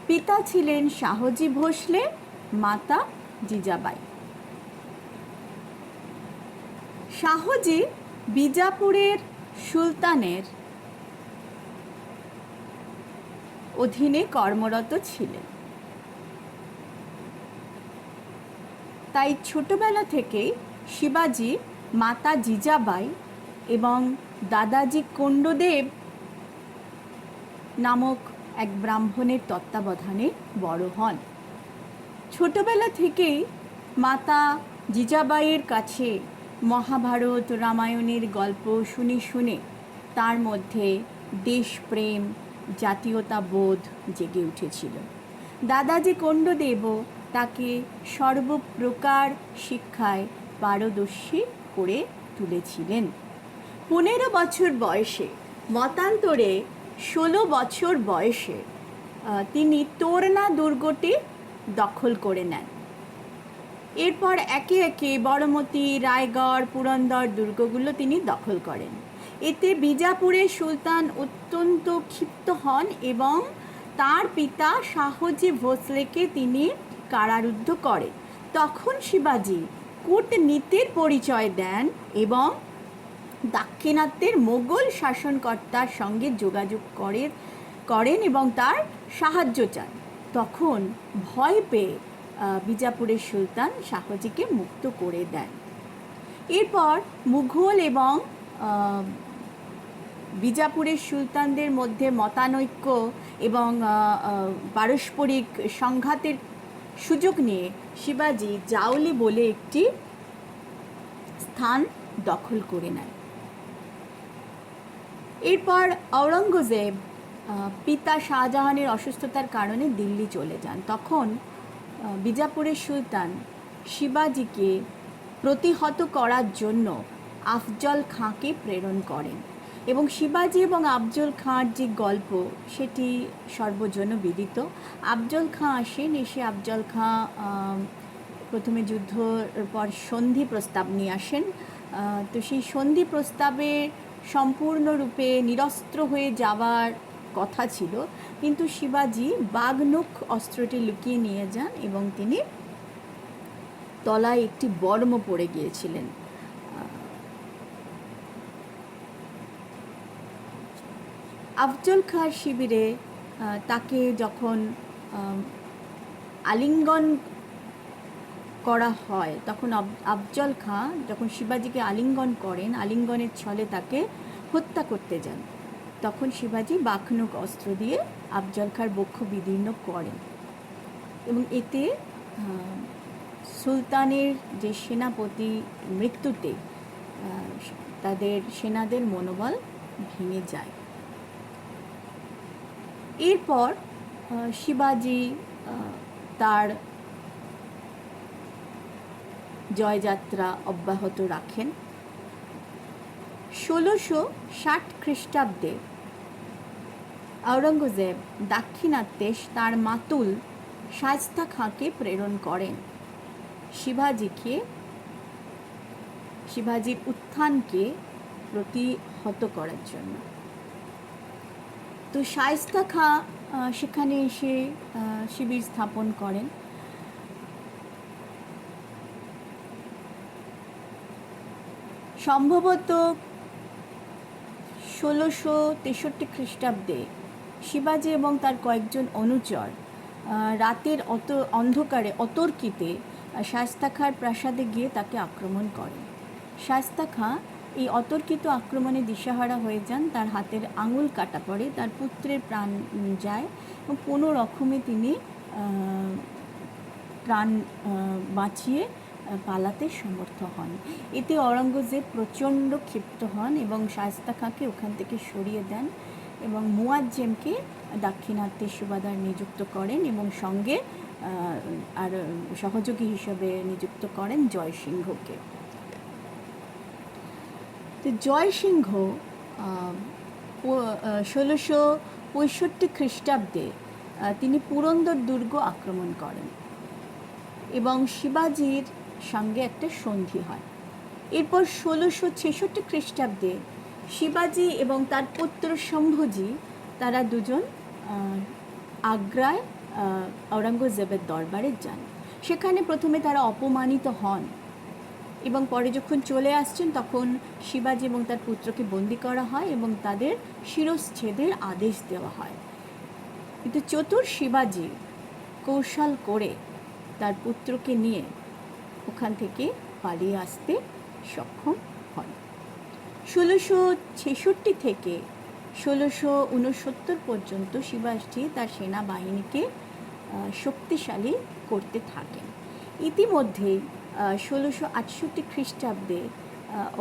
S5: পিতা ছিলেন শাহজি ভোসলে, মাতা জিজাবাই। শাহজি বিজাপুরের সুলতানের অধীনে কর্মরত ছিলেন। তাই ছোটবেলা থেকেই শিবাজি মাতা জিজাবাই এবং দাদাজি কোন্ডদেব নামক এক ব্রাহ্মণের তত্ত্বাবধানে বড় হন। ছোটবেলা থেকেই মাতা জিজাবাইয়ের কাছে মহাভারত রামায়ণের গল্প শুনে শুনে তার মধ্যে দেশপ্রেম, জাতীয়তাবোধ জেগে উঠেছিল। দাদাজি কোন্ডদেবও তাকে সর্বপ্রকার শিক্ষায় পারদর্শী করে তুলেছিলেন। 15 বছর বয়সে, মতান্তরে 16 বছর বয়সে তিনি তোরনা দুর্গটি দখল করে নেন। এরপর একে একে বড়মতি, রায়গড়, পুরন্দর দুর্গগুলো তিনি দখল করেন। এতে বিজাপুরের সুলতান অত্যন্ত ক্ষিপ্ত হন এবং তার পিতা শাহজি ভোসলেকে তিনি কারারুদ্ধ করেন। তখন শিবাজি কূটনীতির পরিচয় দেন এবং দাক্ষিণাত্যের মোগল শাসনকর্তার সঙ্গে যোগাযোগ করেন এবং তার সাহায্য চান। তখন ভয় পেয়ে বিজাপুরের সুলতান শাহজিকে মুক্ত করে দেন। এরপর মুঘল এবং বিজাপুরের সুলতানদের মধ্যে মতানৈক্য এবং পারস্পরিক সংঘাতের সুযোগ নিয়ে শিবাজি জাওলি বলে একটি স্থান দখল করে নেন। এরপর আওরঙ্গজেব পিতা শাহজাহানের অসুস্থতার কারণে দিল্লি চলে যান। তখন বিজাপুরের সুলতান শিবাজিকে প্রতিহত করার জন্য আফজল খাঁকে প্রেরণ করেন এবং শিবাজি এবং আফজল খাঁর যে গল্প সেটি সর্বজনবিদিত। আফজল খাঁ আসেন, এসে আফজল খাঁ প্রথমে যুদ্ধর পর সন্ধি প্রস্তাব নিয়ে আসেন। তো সেই সন্ধি প্রস্তাবে সম্পূর্ণরূপে নিরস্ত্র হয়ে যাওয়ার কথা ছিল, কিন্তু শিবাজি বাঘনখ অস্ত্রটি লুকিয়ে নিয়ে যান এবং তিনি তলায় একটি বর্ম পড়ে গিয়েছিলেন। আফজল খাঁর শিবিরে তাকে যখন আলিঙ্গন করা হয়, তখন আফজল খাঁ যখন শিবাজিকে আলিঙ্গন করেন, আলিঙ্গনের ছলে তাকে হত্যা করতে যান। তখন শিবাজি বাঘনখ অস্ত্র দিয়ে আফজল খাঁর বক্ষ বিদীর্ণ করেন এবং এতে সুলতানের যে সেনাপতি মৃত্যুতে তাদের সেনাদের মনোবল ভেঙে যায়। এরপর শিবাজি তার জয়যাত্রা অব্যাহত রাখেন। 1660 খ্রিস্টাব্দে আওরঙ্গজেব দাক্ষিণাত্যে তার মাতুল শায়েস্তা খাঁকে প্রেরণ করেন শিবাজির উত্থানকে প্রতিহত করার জন্য। তো শায়েস্তা খাঁ সেখানে এসে শিবির স্থাপন করেন। সম্ভবত 1663 খ্রিস্টাব্দে শিবাজি এবং তার কয়েকজন অনুচর রাতের অন্ধকারে অতর্কিতে শায়েস্তা খাঁর প্রাসাদে গিয়ে তাকে আক্রমণ করেন। শায়েস্তা খাঁ এই অতর্কিত আক্রমণে দিশাহারা হয়ে যান, তার হাতের আঙুল কাটা পড়ে, তার পুত্রের প্রাণ যায় এবং কোনো রকমে তিনি প্রাণ বাঁচিয়ে পালাতে সমর্থ হন। এতে আওরঙ্গজেব প্রচণ্ড ক্ষিপ্ত হন এবং শায়েস্তা খাঁকে ওখান থেকে সরিয়ে দেন এবং মুয়াজ্জেমকে দাক্ষিণাত্যের সুবাদার নিযুক্ত করেন এবং সঙ্গে আর সহযোগী হিসেবে নিযুক্ত করেন জয়সিংহকে। তো জয়সিংহ 1665 খ্রিস্টাব্দে তিনি পুরন্দর দুর্গ আক্রমণ করেন এবং শিবাজির সঙ্গে একটা সন্ধি হয়। এরপর 1666 খ্রিস্টাব্দে শিবাজি এবং তার পুত্র শম্ভুজি তারা দুজন আগ্রায় আওরঙ্গজেবের দরবারে যান। সেখানে প্রথমে তারা অপমানিত হন এবং পরে যখন চলে আসছেন তখন শিবাজি এবং তার পুত্রকে বন্দি করা হয় এবং তাদের শিরশ্ছেদের আদেশ দেওয়া হয়। কিন্তু চতুর শিবাজি কৌশল করে তার পুত্রকে নিয়ে ওখান থেকে পালিয়ে আসতে সক্ষম হন। 1666 থেকে 1669 পর্যন্ত শিবাজি তার সেনাবাহিনীকে শক্তিশালী করতে থাকেন। ইতিমধ্যে 1668 খ্রিস্টাব্দে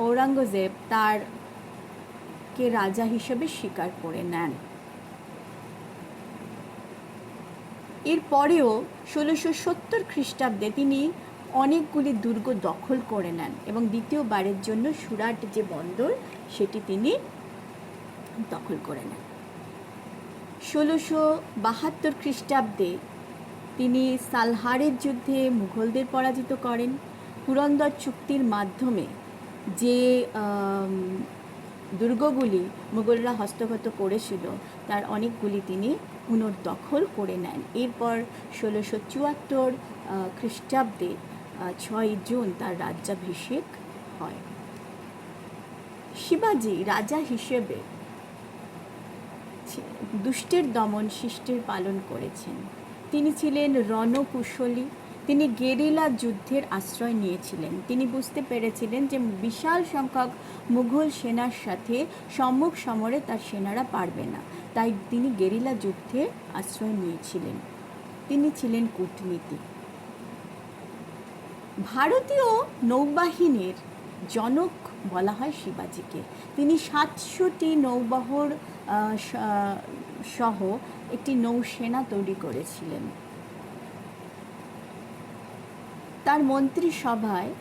S5: ঔরঙ্গজেব তারকে রাজা হিসেবে স্বীকার করে নেন। এরপরেও 1670 খ্রিস্টাব্দে তিনি অনেকগুলি দুর্গ দখল করে নেন এবং দ্বিতীয়বারের জন্য সুরাট যে বন্দর সেটি তিনি দখল করে নেন। 1672 খ্রিস্টাব্দে তিনি সালহারের যুদ্ধে মুঘলদের পরাজিত করেন। পুরন্দর চুক্তির মাধ্যমে যে দুর্গগুলি মুঘলরা হস্তগত করেছিল তার অনেকগুলি তিনি পুনর্দখল করে নেন। এরপর 1674 খ্রিস্টাব্দে 6 জুন তার রাজ্যাভিষেক হয়। শিবাজি রাজা হিসেবে দুষ্টের দমন শিষ্টের পালন করেছেন। তিনি ছিলেন রণকুশলী। তিনি গেরিলা যুদ্ধের আশ্রয় নিয়েছিলেন। তিনি বুঝতে পেরেছিলেন যে বিশাল সংখ্যক মুঘল সেনার সাথে সম্মুখ সমরে তার সেনারা পারবে না, তাই তিনি গেরিলা যুদ্ধের আশ্রয় নিয়েছিলেন। তিনি ছিলেন কূটনীতিক। ভারতীয় নৌবাহিনীর জনক বলা হয় শিবাজিকে। তিনি 700টি নৌবহর সহ একটি নৌসেনা তৈরি করেছিলেন। তার মন্ত্রিসভায়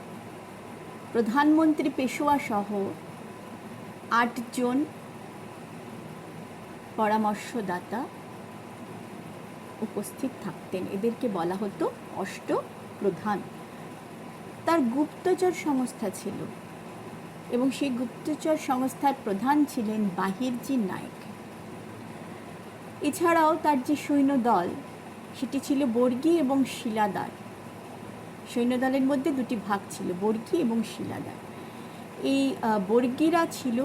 S5: প্রধানমন্ত্রী পেশোয়া সহ 8 জন পরামর্শদাতা উপস্থিত থাকতেন। এদেরকে বলা হতো অষ্টপ্রধান। তার গুপ্তচর সংস্থা ছিল এবং সেই গুপ্তচর সংস্থার প্রধান ছিলেন বাহিরজি নায়ক। এছাড়াও তার যে সৈন্যদল সেটি ছিল বর্গী এবং শিলাদার। সৈন্যদলের মধ্যে দুটি ভাগ ছিল, বর্গী এবং শিলাদার। এই বর্গীরা ছিল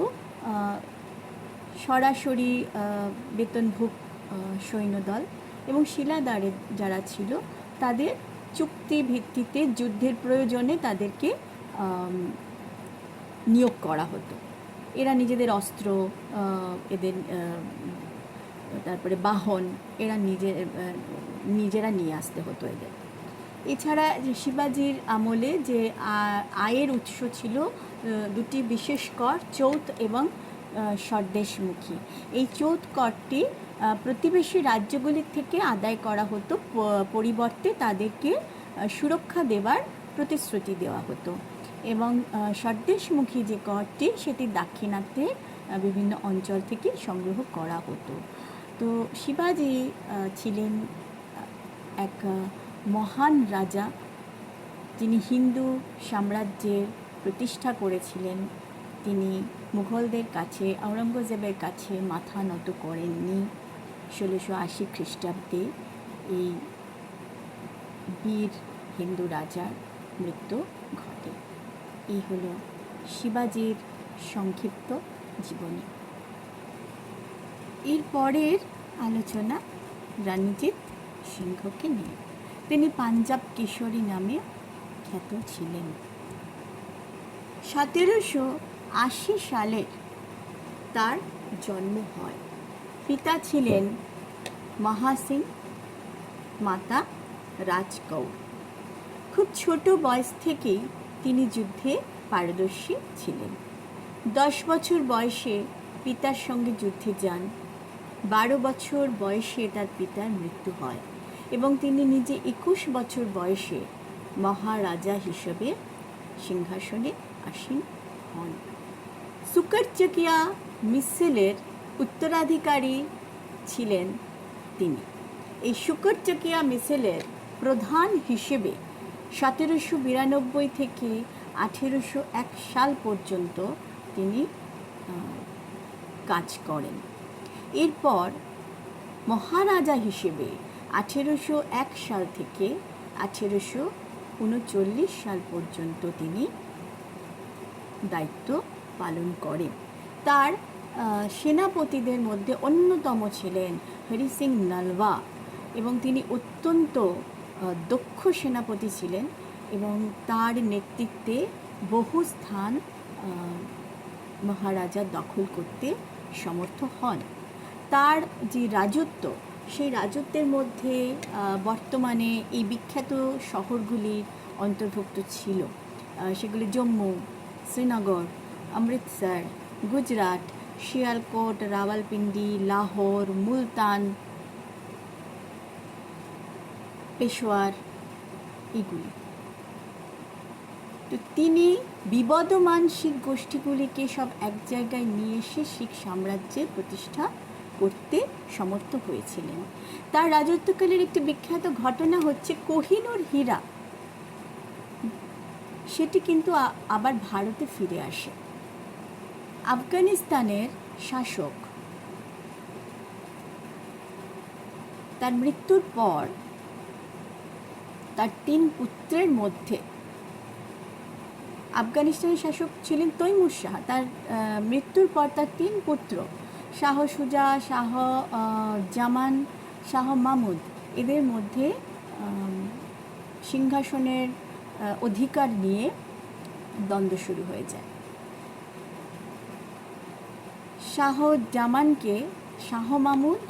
S5: সরাসরি বেতনভোগ সৈন্যদল এবং শিলাদারের যারা ছিল তাদের চুক্তি ভিত্তিতে যুদ্ধের প্রয়োজনে তাদেরকে নিয়োগ করা হতো। এরা নিজেদের অস্ত্র, এদের তারপরে বাহন এরা নিজেরা নিয়ে আসতে হতো এদের। এছাড়া শিবাজির আমলে যে আয়ের উৎস ছিল দুটি বিশেষ কর, চৌথ এবং স্বদেশমুখী। এই চৌথ করটি প্রতিবেশী রাজ্যগুলির থেকে আদায় করা হতো, পরিবর্তে তাদেরকে সুরক্ষা দেওয়ার প্রতিশ্রুতি দেওয়া হতো। এবং স্বদেশমুখী যে করটি সেটি দাক্ষিণাত্যে বিভিন্ন অঞ্চল থেকে সংগ্রহ করা হতো। তো শিবাজি ছিলেন এক মহান রাজা, যিনি হিন্দু সাম্রাজ্যের প্রতিষ্ঠা করেছিলেন। তিনি মুঘলদের কাছে, ঔরঙ্গজেবের কাছে মাথা নত করেননি। 1680 খ্রিস্টাব্দে এই বীর হিন্দু রাজার মৃত্যু ঘটে। এই হলো শিবাজির সংক্ষিপ্ত জীবনী। এর পরের আলোচনা রণজিৎ সিংহকে নিয়ে। তিনি পাঞ্জাব কেশরী নামে খ্যাত ছিলেন। 1780 সালে তার জন্ম হয়। পিতা ছিলেন মহাসিং, মাতা রাজকৌর। খুব ছোট বয়স থেকেই তিনি যুদ্ধে পারদর্শী ছিলেন। 10 বছর বয়সে পিতার সঙ্গে যুদ্ধে যান। 12 বছর বয়সে তার পিতার মৃত্যু হয় এবং তিনি নিজে 21 বছর বয়সে মহারাজা হিসেবে সিংহাসনে আসীন হন। সুকরচকিয়া মিসলের উত্তরাধিকারী ছিলেন তিনি। এই সুকরচকিয়া মিসলের প্রধান হিসেবে 1792 থেকে 1801 সাল পর্যন্ত তিনি কাজ করেন। এরপর মহারাজা হিসেবে 1801 সাল থেকে 1839 সাল পর্যন্ত তিনি দায়িত্ব পালন করেন। তার সেনাপতিদের মধ্যে অন্যতম ছিলেন হরি সিং নলওয়া, এবং তিনি অত্যন্ত দক্ষ সেনাপতি ছিলেন এবং তার নেতৃত্বে বহু স্থান মহারাজা দখল করতে সমর্থ হন। তার যে রাজত্ব, সেই রাজত্বের মধ্যে বর্তমানে এই বিখ্যাত শহরগুলির অন্তর্ভুক্ত ছিল। সেগুলি জম্মু, শ্রীনগর, অমৃতসর, গুজরাট, শিয়ালকোট, রাওয়ালপিন্ডি, লাহোর, মুলতান, পেশোয়ার, এগুলি। তো তিনি বিবদমান শিখ গোষ্ঠীগুলিকে সব এক জায়গায় নিয়ে এসে শিখ সাম্রাজ্যের প্রতিষ্ঠা করতে সমর্থ হয়েছিলেন। তার রাজত্বকালের একটি বিখ্যাত ঘটনা হচ্ছে কোহিনূর হীরা। সেটি কিন্তু আবার ভারতে ফিরে আসে। আফগানিস্তানের শাসক তার মৃত্যুর পর তার 3 পুত্রের মধ্যে, আফগানিস্তানের শাসক ছিলেন তৈমুর শাহ, তার মৃত্যুর পর তার 3 পুত্র শাহ সুজা, শাহ জামান, শাহ মামুদ, এদের মধ্যে সিংহাসনের অধিকার নিয়ে দ্বন্দ্ব শুরু হয়ে যায়। শাহ জামানকে শাহ মামুদ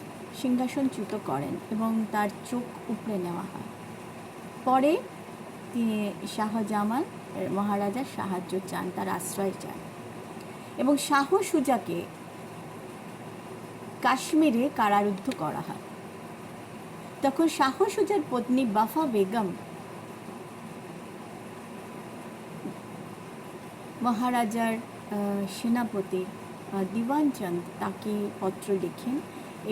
S5: সিংহাসনচ্যুত করেন এবং তার চোখ উপড়ে নেওয়া হয়। পরে তিনি শাহ জামান মহারাজার সাহায্য চান, তার আশ্রয় চান, এবং শাহ সুজাকে কাশ্মীরে কারারুদ্ধ করা হয়। তখন শাহ সুজার পত্নী বাফা বেগম মহারাজার সেনাপতি দিওয়ানচন্দ তাকে পত্র লেখেন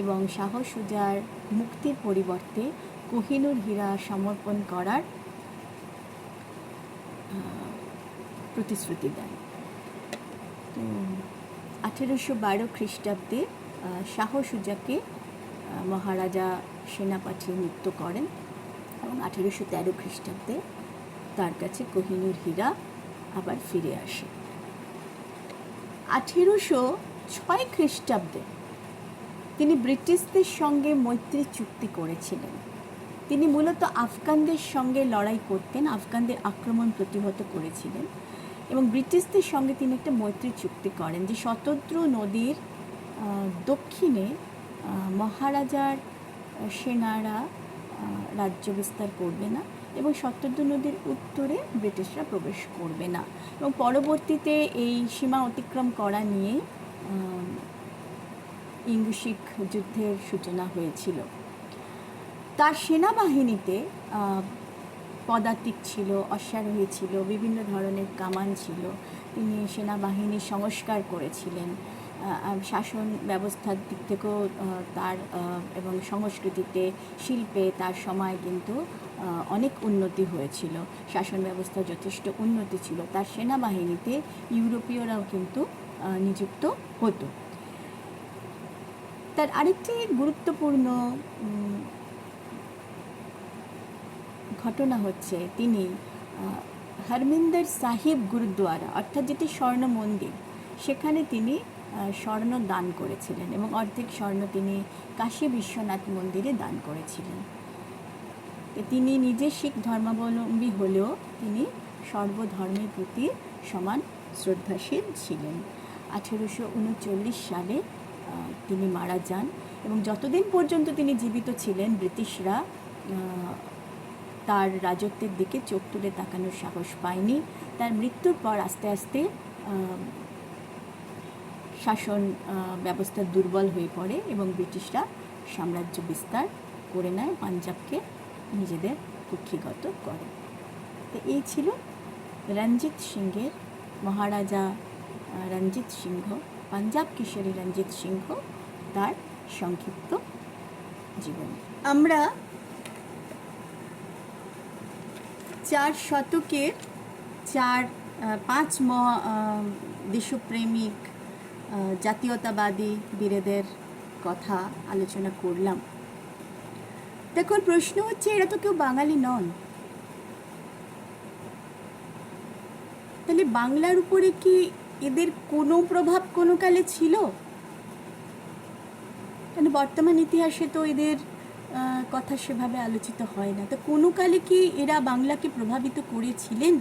S5: এবং শাহ সুজার মুক্তির পরিবর্তে কোহিনূর হীরা সমর্পণ করার প্রতিশ্রুতি দেন। তো 1812 খ্রিস্টাব্দে শাহ সুজাকে মহারাজা সেনা পাঠিয়ে মুক্ত করেন এবং 1813 খ্রিস্টাব্দে তার কাছে কোহিনূর হীরা আবার ফিরে আসে। 1806 খ্রিস্টাব্দে তিনি ব্রিটিশদের সঙ্গে মৈত্রী চুক্তি করেছিলেন। তিনি মূলত আফগানদের সঙ্গে লড়াই করতেন, আফগানদের আক্রমণ প্রতিহত করেছিলেন এবং ব্রিটিশদের সঙ্গে তিনি একটা মৈত্রী চুক্তি করেন যে শতদ্রু নদীর দক্ষিণে মহারাজার সেনারা রাজ্য বিস্তার করবে না এবং শতদ্রু নদীর উত্তরে ব্রিটিশরা প্রবেশ করবে না, এবং পরবর্তীতে এই সীমা অতিক্রম করা নিয়ে ইঙ্গো শিখ যুদ্ধের সূচনা হয়েছিল। তার সেনাবাহিনীতে পদাতিক ছিল, অশ্বারোহী ছিল, বিভিন্ন ধরনের কামান ছিল। তিনি সেনাবাহিনীর সংস্কার করেছিলেন, শাসন ব্যবস্থার দিক থেকেও তার এবং সংস্কৃতিতে, শিল্পে তার সময় কিন্তু অনেক উন্নতি হয়েছিল, শাসন ব্যবস্থা যথেষ্ট উন্নতি ছিল। তার সেনাবাহিনীতে ইউরোপীয়রাও কিন্তু নিযুক্ত হতো। তার আরেকটি গুরুত্বপূর্ণ ঘটনা হচ্ছে তিনি হরমিন্দর সাহিব গুরুদ্বারা, অর্থাৎ যেটি স্বর্ণ মন্দির, সেখানে তিনি স্বর্ণ দান করেছিলেন এবং অর্ধেক স্বর্ণ তিনি কাশী বিশ্বনাথ মন্দিরে দান করেছিলেন। তিনি নিজে শিখ ধর্মাবলম্বী হলেও তিনি সর্বধর্মের প্রতি সমান শ্রদ্ধাশীল ছিলেন। 1839 সালে তিনি মারা যান এবং যতদিন পর্যন্ত তিনি জীবিত ছিলেন ব্রিটিশরা তার রাজত্বের দিকে চোখ তুলে তাকানোর সাহস পায়নি। তার মৃত্যুর পর আস্তে আস্তে শাসন ব্যবস্থা দুর্বল হয়ে পড়ে এবং ব্রিটিশরা সাম্রাজ্য বিস্তার করে নেয়, পাঞ্জাবকে নিজেদের কুক্ষিগত করে। তো এই ছিল রঞ্জিত সিংহের, মহারাজা রঞ্জিত সিংহ, পাঞ্জাব কেশরী রঞ্জিত সিংহ, তার সংক্ষিপ্ত জীবন। আমরা 4 শতকের 5 দেশপ্রেমিক জাতীয়তাবাদী বীরেদের কথা আলোচনা করলাম। দেখুন, প্রশ্ন হচ্ছে এরা তো কেউ বাঙালি নন, তা তাহলে বাংলার উপরে কি এদের কোনো প্রভাব কোনো কালে ছিল? কেন বর্তমান ইতিহাসে তো এদের কথা সেভাবে আলোচিত হয় না। তো কোনো কালে কি এরা বাংলাকে প্রভাবিত করেছিলেন?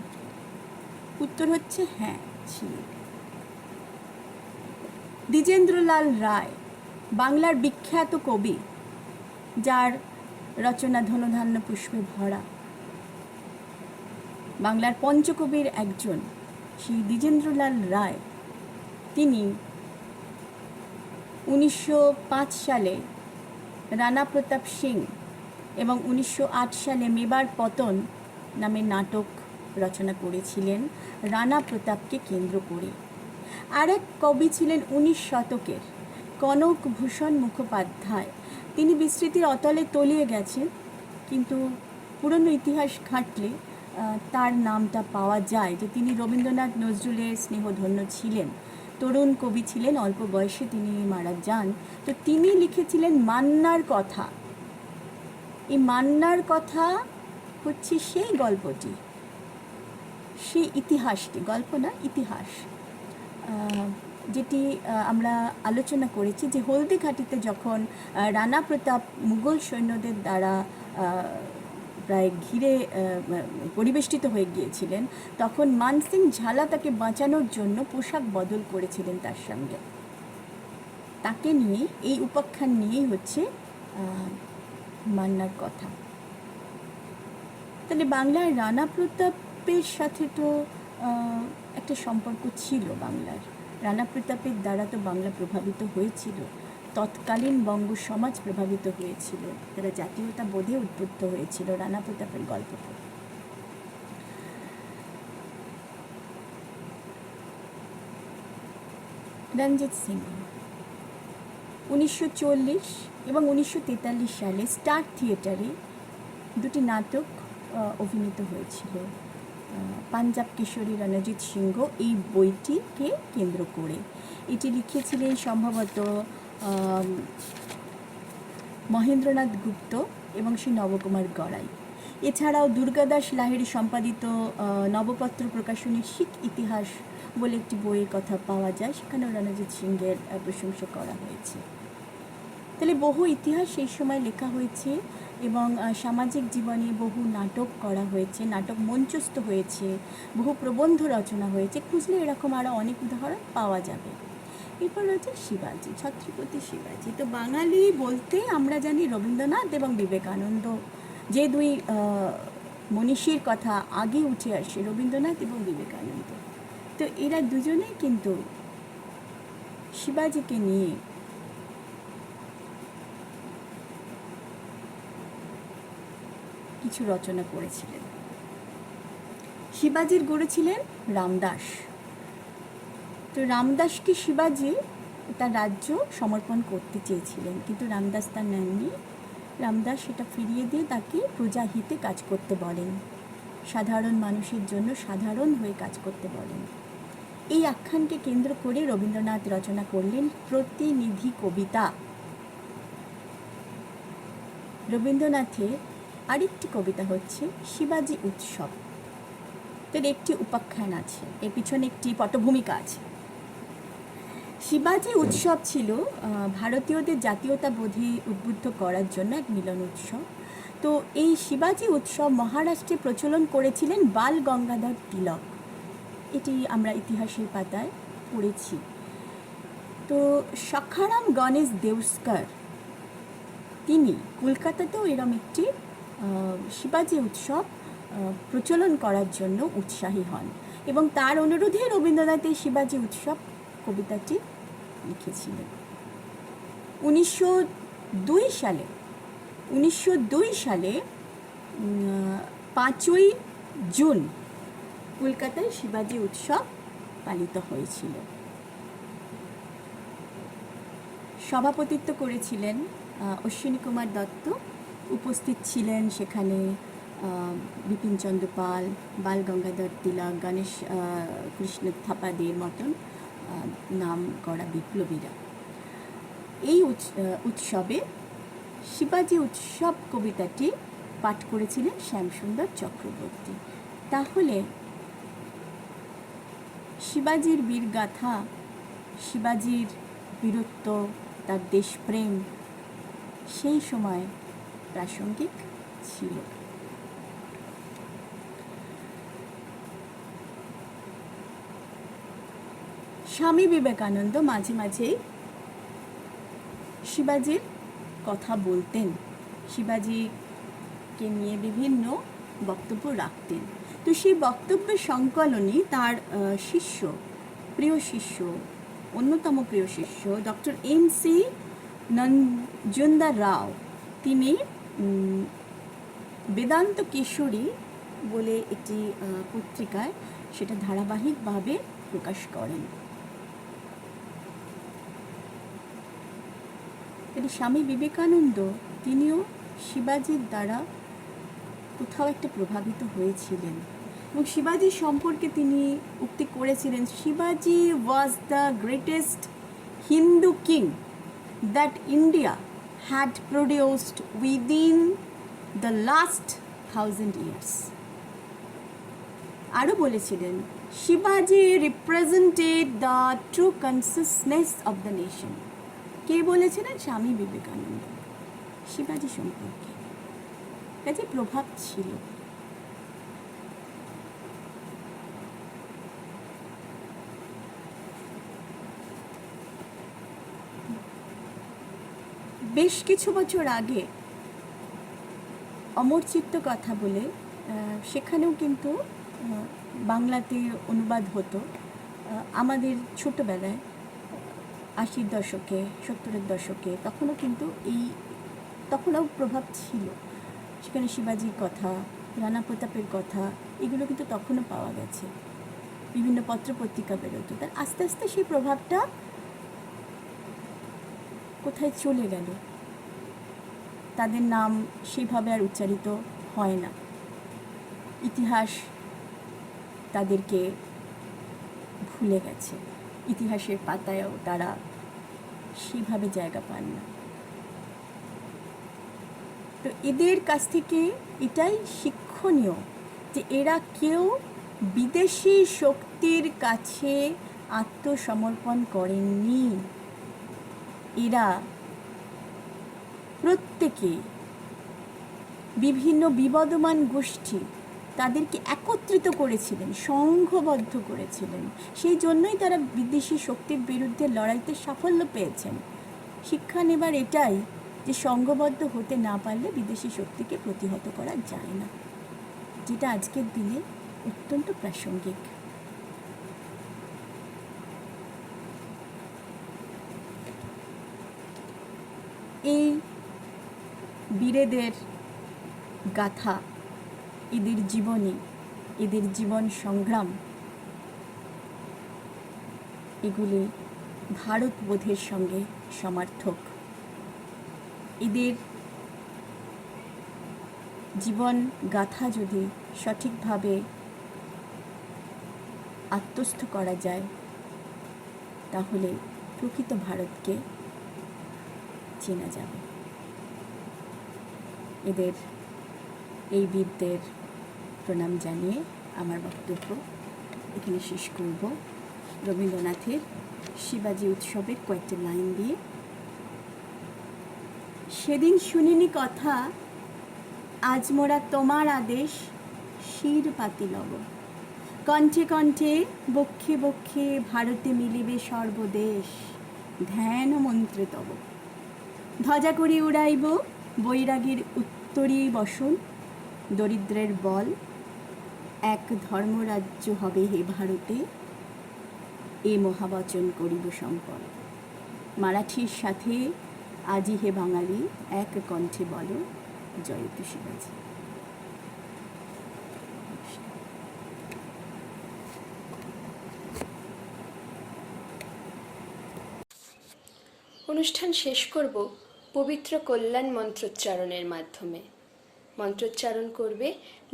S5: উত্তর হচ্ছে হ্যাঁ, ছিলেন। দ্বিজেন্দ্রলাল রায় বাংলার বিখ্যাত কবি, যার রচনা ধনধান্য পুষ্পে ভরা, বাংলার পঞ্চকবির একজন, সেই দ্বিজেন্দ্রলাল রায় তিনি 1905 সালে রানা প্রতাপ সিং এবং 1908 সালে মেবার পতন নামে নাটক রচনা করেছিলেন রানা প্রতাপকে কেন্দ্র করে। আরেক কবি ছিলেন 19 শতকের কনক ভূষণ মুখোপাধ্যায়। তিনি বিস্মৃতির অতলে তলিয়ে গেছেন, কিন্তু পুরনো ইতিহাস ঘাঁটলে তার নামটা পাওয়া যায় যে তিনি রবীন্দ্রনাথ নজরুলের স্নেহধন্য ছিলেন। তরুণ কবি ছিলেন, অল্প বয়সে তিনি মারা যান। তো তিনি লিখেছিলেন মান্নার কথা। এই মান্নার কথা হচ্ছে সেই গল্পটি, সেই ইতিহাসটি, গল্প না ইতিহাস, যেটি আমরা আলোচনা করেছি যে হলদিঘাটিতে যখন রানা প্রতাপ মুঘল সৈন্যদের দ্বারা প্রায় ঘিরে পরিবেষ্টিত হয়ে গিয়েছিলেন, তখন মানসিং ঝালা তাকে বাঁচানোর জন্য পোশাক বদল করেছিলেন তার সঙ্গে। তাকে নিয়ে, এই উপাখ্যান নিয়েই হচ্ছে মান্নার কথা। তাহলে বাংলার রানা প্রতাপের সাথে তো একটা সম্পর্ক ছিল বাংলার। রানা প্রতাপের দ্বারা তো বাংলা প্রভাবিত হয়েছিল, তৎকালীন বঙ্গ সমাজ প্রভাবিত হয়েছিল, তারা জাতীয়তা বোধে উদ্বুদ্ধ হয়েছিল রানা প্রতাপের গল্প পড়ে। রঞ্জিত সিংহ 1940 এবং 1943 সালে স্টার থিয়েটারে দুটি নাটক অভিনীত হয়েছিল পাঞ্জাব কিশোরী রণজিৎ সিংহ এই বইটিকে কেন্দ্র করে। এটি লিখেছিলেন সম্ভবত মহেন্দ্রনাথ গুপ্ত এবং শ্রী নবকুমার গড়াই। এছাড়াও দুর্গাদাস লাহিড়ী সম্পাদিত নবপত্র প্রকাশনীর শিখ ইতিহাস বলে একটি বইয়ের কথা পাওয়া যায়, সেখানেও রণজিৎ সিংহের প্রশংসা করা হয়েছে। তাহলে বহু ইতিহাস সেই সময় লেখা হয়েছে এবং সামাজিক জীবনে বহু নাটক করা হয়েছে, নাটক মঞ্চস্থ হয়েছে, বহু প্রবন্ধ রচনা হয়েছে। খুঁজলে এরকম আরও অনেক উদাহরণ পাওয়া যাবে। এরপর রয়েছে শিবাজি, ছত্রপতি শিবাজি। তো বাঙালি বলতে আমরা জানি রবীন্দ্রনাথ এবং বিবেকানন্দ, যে দুই মনীষীর কথা আগে উঠে আসে, রবীন্দ্রনাথ এবং বিবেকানন্দ। তো এরা দুজনেই কিন্তু শিবাজিকে নিয়ে কিছু রচনা করেছিলেন। শিবাজির গুরু ছিলেন রামদাস। তো রামদাসকে শিবাজি তার রাজ্য সমর্পণ করতে চেয়েছিলেন, কিন্তু রামদাস তা নেননি। রামদাস সেটা ফিরিয়ে দিয়ে তাকে প্রজাহিতে কাজ করতে বলেন, সাধারণ মানুষের জন্য সাধারণ হয়ে কাজ করতে বলেন। এই আখ্যানকে কেন্দ্র করে রবীন্দ্রনাথ রচনা করলেন প্রতিনিধি কবিতা। রবীন্দ্রনাথের আরেকটি কবিতা হচ্ছে শিবাজি উৎসব। তার একটি উপাখ্যান আছে, এর পিছনে একটি পটভূমিকা আছে। শিবাজি উৎসব ছিল ভারতীয়দের জাতীয়তা বোধে উদ্বুদ্ধ করার জন্য এক মিলন উৎসব। তো এই শিবাজি উৎসব মহারাষ্ট্রে প্রচলন করেছিলেন বাল গঙ্গাধর তিলক। এটি আমরা ইতিহাসের পাতায় পড়েছি। তো সখারাম গণেশ দেউস্কর তিনি কলকাতাতেও এরম একটি শিবাজি উৎসব প্রচলন করার জন্য উৎসাহী হন এবং তার অনুরোধে রবীন্দ্রনাথ এই শিবাজি উৎসব কবিতাটি লিখেছিলেন। 1902 সালে 5ই জুন কলকাতায় শিবাজি উৎসব পালিত হয়েছিল। সভাপতিত্ব করেছিলেন অশ্বিনী কুমার দত্ত। উপস্থিত ছিলেন সেখানে বিপিনচন্দ্র পাল, বাল গঙ্গাধর তিলক, গণেশ কৃষ্ণ থাপাদের মতন নাম করা বিপ্লবীরা। এই উৎসবে শিবাজি উৎসব কবিতাটি পাঠ করেছিলেন শ্যামসুন্দর চক্রবর্তী। তাহলে শিবাজির বীরগাথা, শিবাজির বীরত্ব, তার দেশপ্রেম সেই সময় প্রাসঙ্গিক ছিল। স্বামী বিবেকানন্দ মাঝে মাঝেই শিবাজির কথা বলতেন, শিবাজিকে নিয়ে বিভিন্ন বক্তব্য রাখতেন। তো সেই বক্তব্যের সংকলনই তার শিষ্য, প্রিয় শিষ্য, অন্যতম প্রিয় শিষ্য ডক্টর এম.সি. নঞ্জুন্দার রাও, তিনি বেদান্ত কিশোরী বলে একটি পত্রিকায় সেটা ধারাবাহিকভাবে প্রকাশ করেন। স্বামী বিবেকানন্দ তিনিও শিবাজির দ্বারা কোথাও একটা প্রভাবিত হয়েছিলেন এবং শিবাজি সম্পর্কে তিনি উক্তি করেছিলেন, শিবাজি was the greatest Hindu king that India had produced within the last 1000 years। আরও বলেছিলেন, শিবাজি represented the true consciousness of the nation. কে বলেছিলেন? স্বামী বিবেকানন্দ শিবাজি সম্পর্কে। কাজে প্রভাব ছিল। বেশ কিছু বছর আগে অমর চিত্ত কথা বলে সেখানেও কিন্তু বাংলাতে অনুবাদ হতো। আমাদের ছোটোবেলায় 80-র দশকে, 70-এর দশকে তখনও প্রভাব ছিল। সেখানে শিবাজির কথা, রানা প্রতাপের কথা, এগুলো কিন্তু তখনও পাওয়া গেছে। বিভিন্ন পত্রপত্রিকা বেরোতো। তার আস্তে আস্তে সেই প্রভাবটা কোথায় চলে গেল, তাদের নাম সেইভাবে আর উচ্চারিত হয় না। ইতিহাস তাদেরকে ভুলে গেছে, ইতিহাসের পাতায়ও তারা সেইভাবে জায়গা পান না। তো এদের কাছ থেকে এটাই শিক্ষণীয় যে এরা কেউ বিদেশি শক্তির কাছে আত্মসমর্পণ করেননি। এরা প্রত্যেকে বিভিন্ন বিবদমান গোষ্ঠী তাদেরকে একত্রিত করেছিলেন, সংঘবদ্ধ করেছিলেন। সেই জন্যই তারা বিদেশি শক্তির বিরুদ্ধে লড়াইতে সাফল্য পেয়েছেন। শিক্ষা নেবার এটাই যে সংঘবদ্ধ হতে না পারলে বিদেশি শক্তিকে প্রতিহত করা যায় না, যেটা আজকের দিনে অত্যন্ত প্রাসঙ্গিক। এই বীরেদের গাথা, এদের জীবনী, এদের জীবন সংগ্রাম, এগুলি ভারতবোধের সঙ্গে সমার্থক। এদের জীবন গাথা যদি সঠিকভাবে আত্মস্থ করা যায় তাহলে প্রকৃত ভারতকে চেনা যাবে। এদের এই বীরদের প্রণাম জানিয়ে আমার বক্তব্য এখানে শেষ করব রবীন্দ্রনাথের শিবাজি উৎসবের কয়েকটি লাইন দিয়ে। সেদিন শুনিনি কথা, আজ মোরা তোমার আদেশ শির পাতি লব। কণ্ঠে কণ্ঠে বক্ষে বক্ষে ভারতে মিলিবে সর্বদেশ, ধ্যান মন্ত্রে তব। ধ্বজা করি উড়াইব বৈরাগীর উত্তরী বসন, দরিদ্রের বল এক ধর্মরাজ্য হবে হে ভারতে, এ মহাবচন করিব সম্পদ। মারাঠির সাথে আজি হে বাঙালি এক কণ্ঠে বলো জয়তু শিবাজি।
S1: অনুষ্ঠান শেষ করব পবিত্র কল্যাণ মন্ত্রোচ্চারণের মাধ্যমে। মন্ত্রোচ্চারণ করবে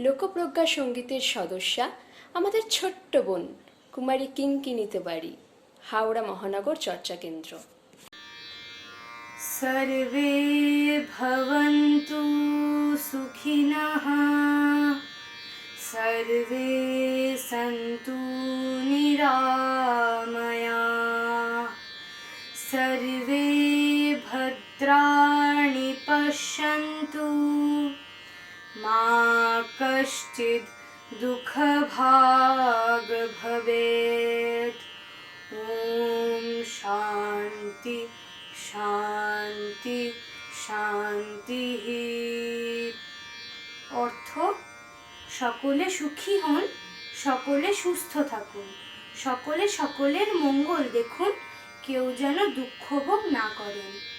S1: লোকপ্রজ্ঞা সঙ্গীতের সদস্যা আমাদের ছোট্ট বোন কুমারী কিঙ্কিণীতে বাড়ি, হাওড়া মহানগর চর্চা কেন্দ্র।
S6: सर्वे भवन्तु सुखिनः, सर्वे सन्तु निरामयाः। मा कश्चित् दुःखभाग् भवेत्। ॐ शान्ति শান্তি শান্তিঃ। অর্থ, সকলে সুখী হন, সকলে সুস্থ থাকুন, সকলে সকলের মঙ্গল দেখুন, কেউ যেন দুঃখ ভোগ না করেন।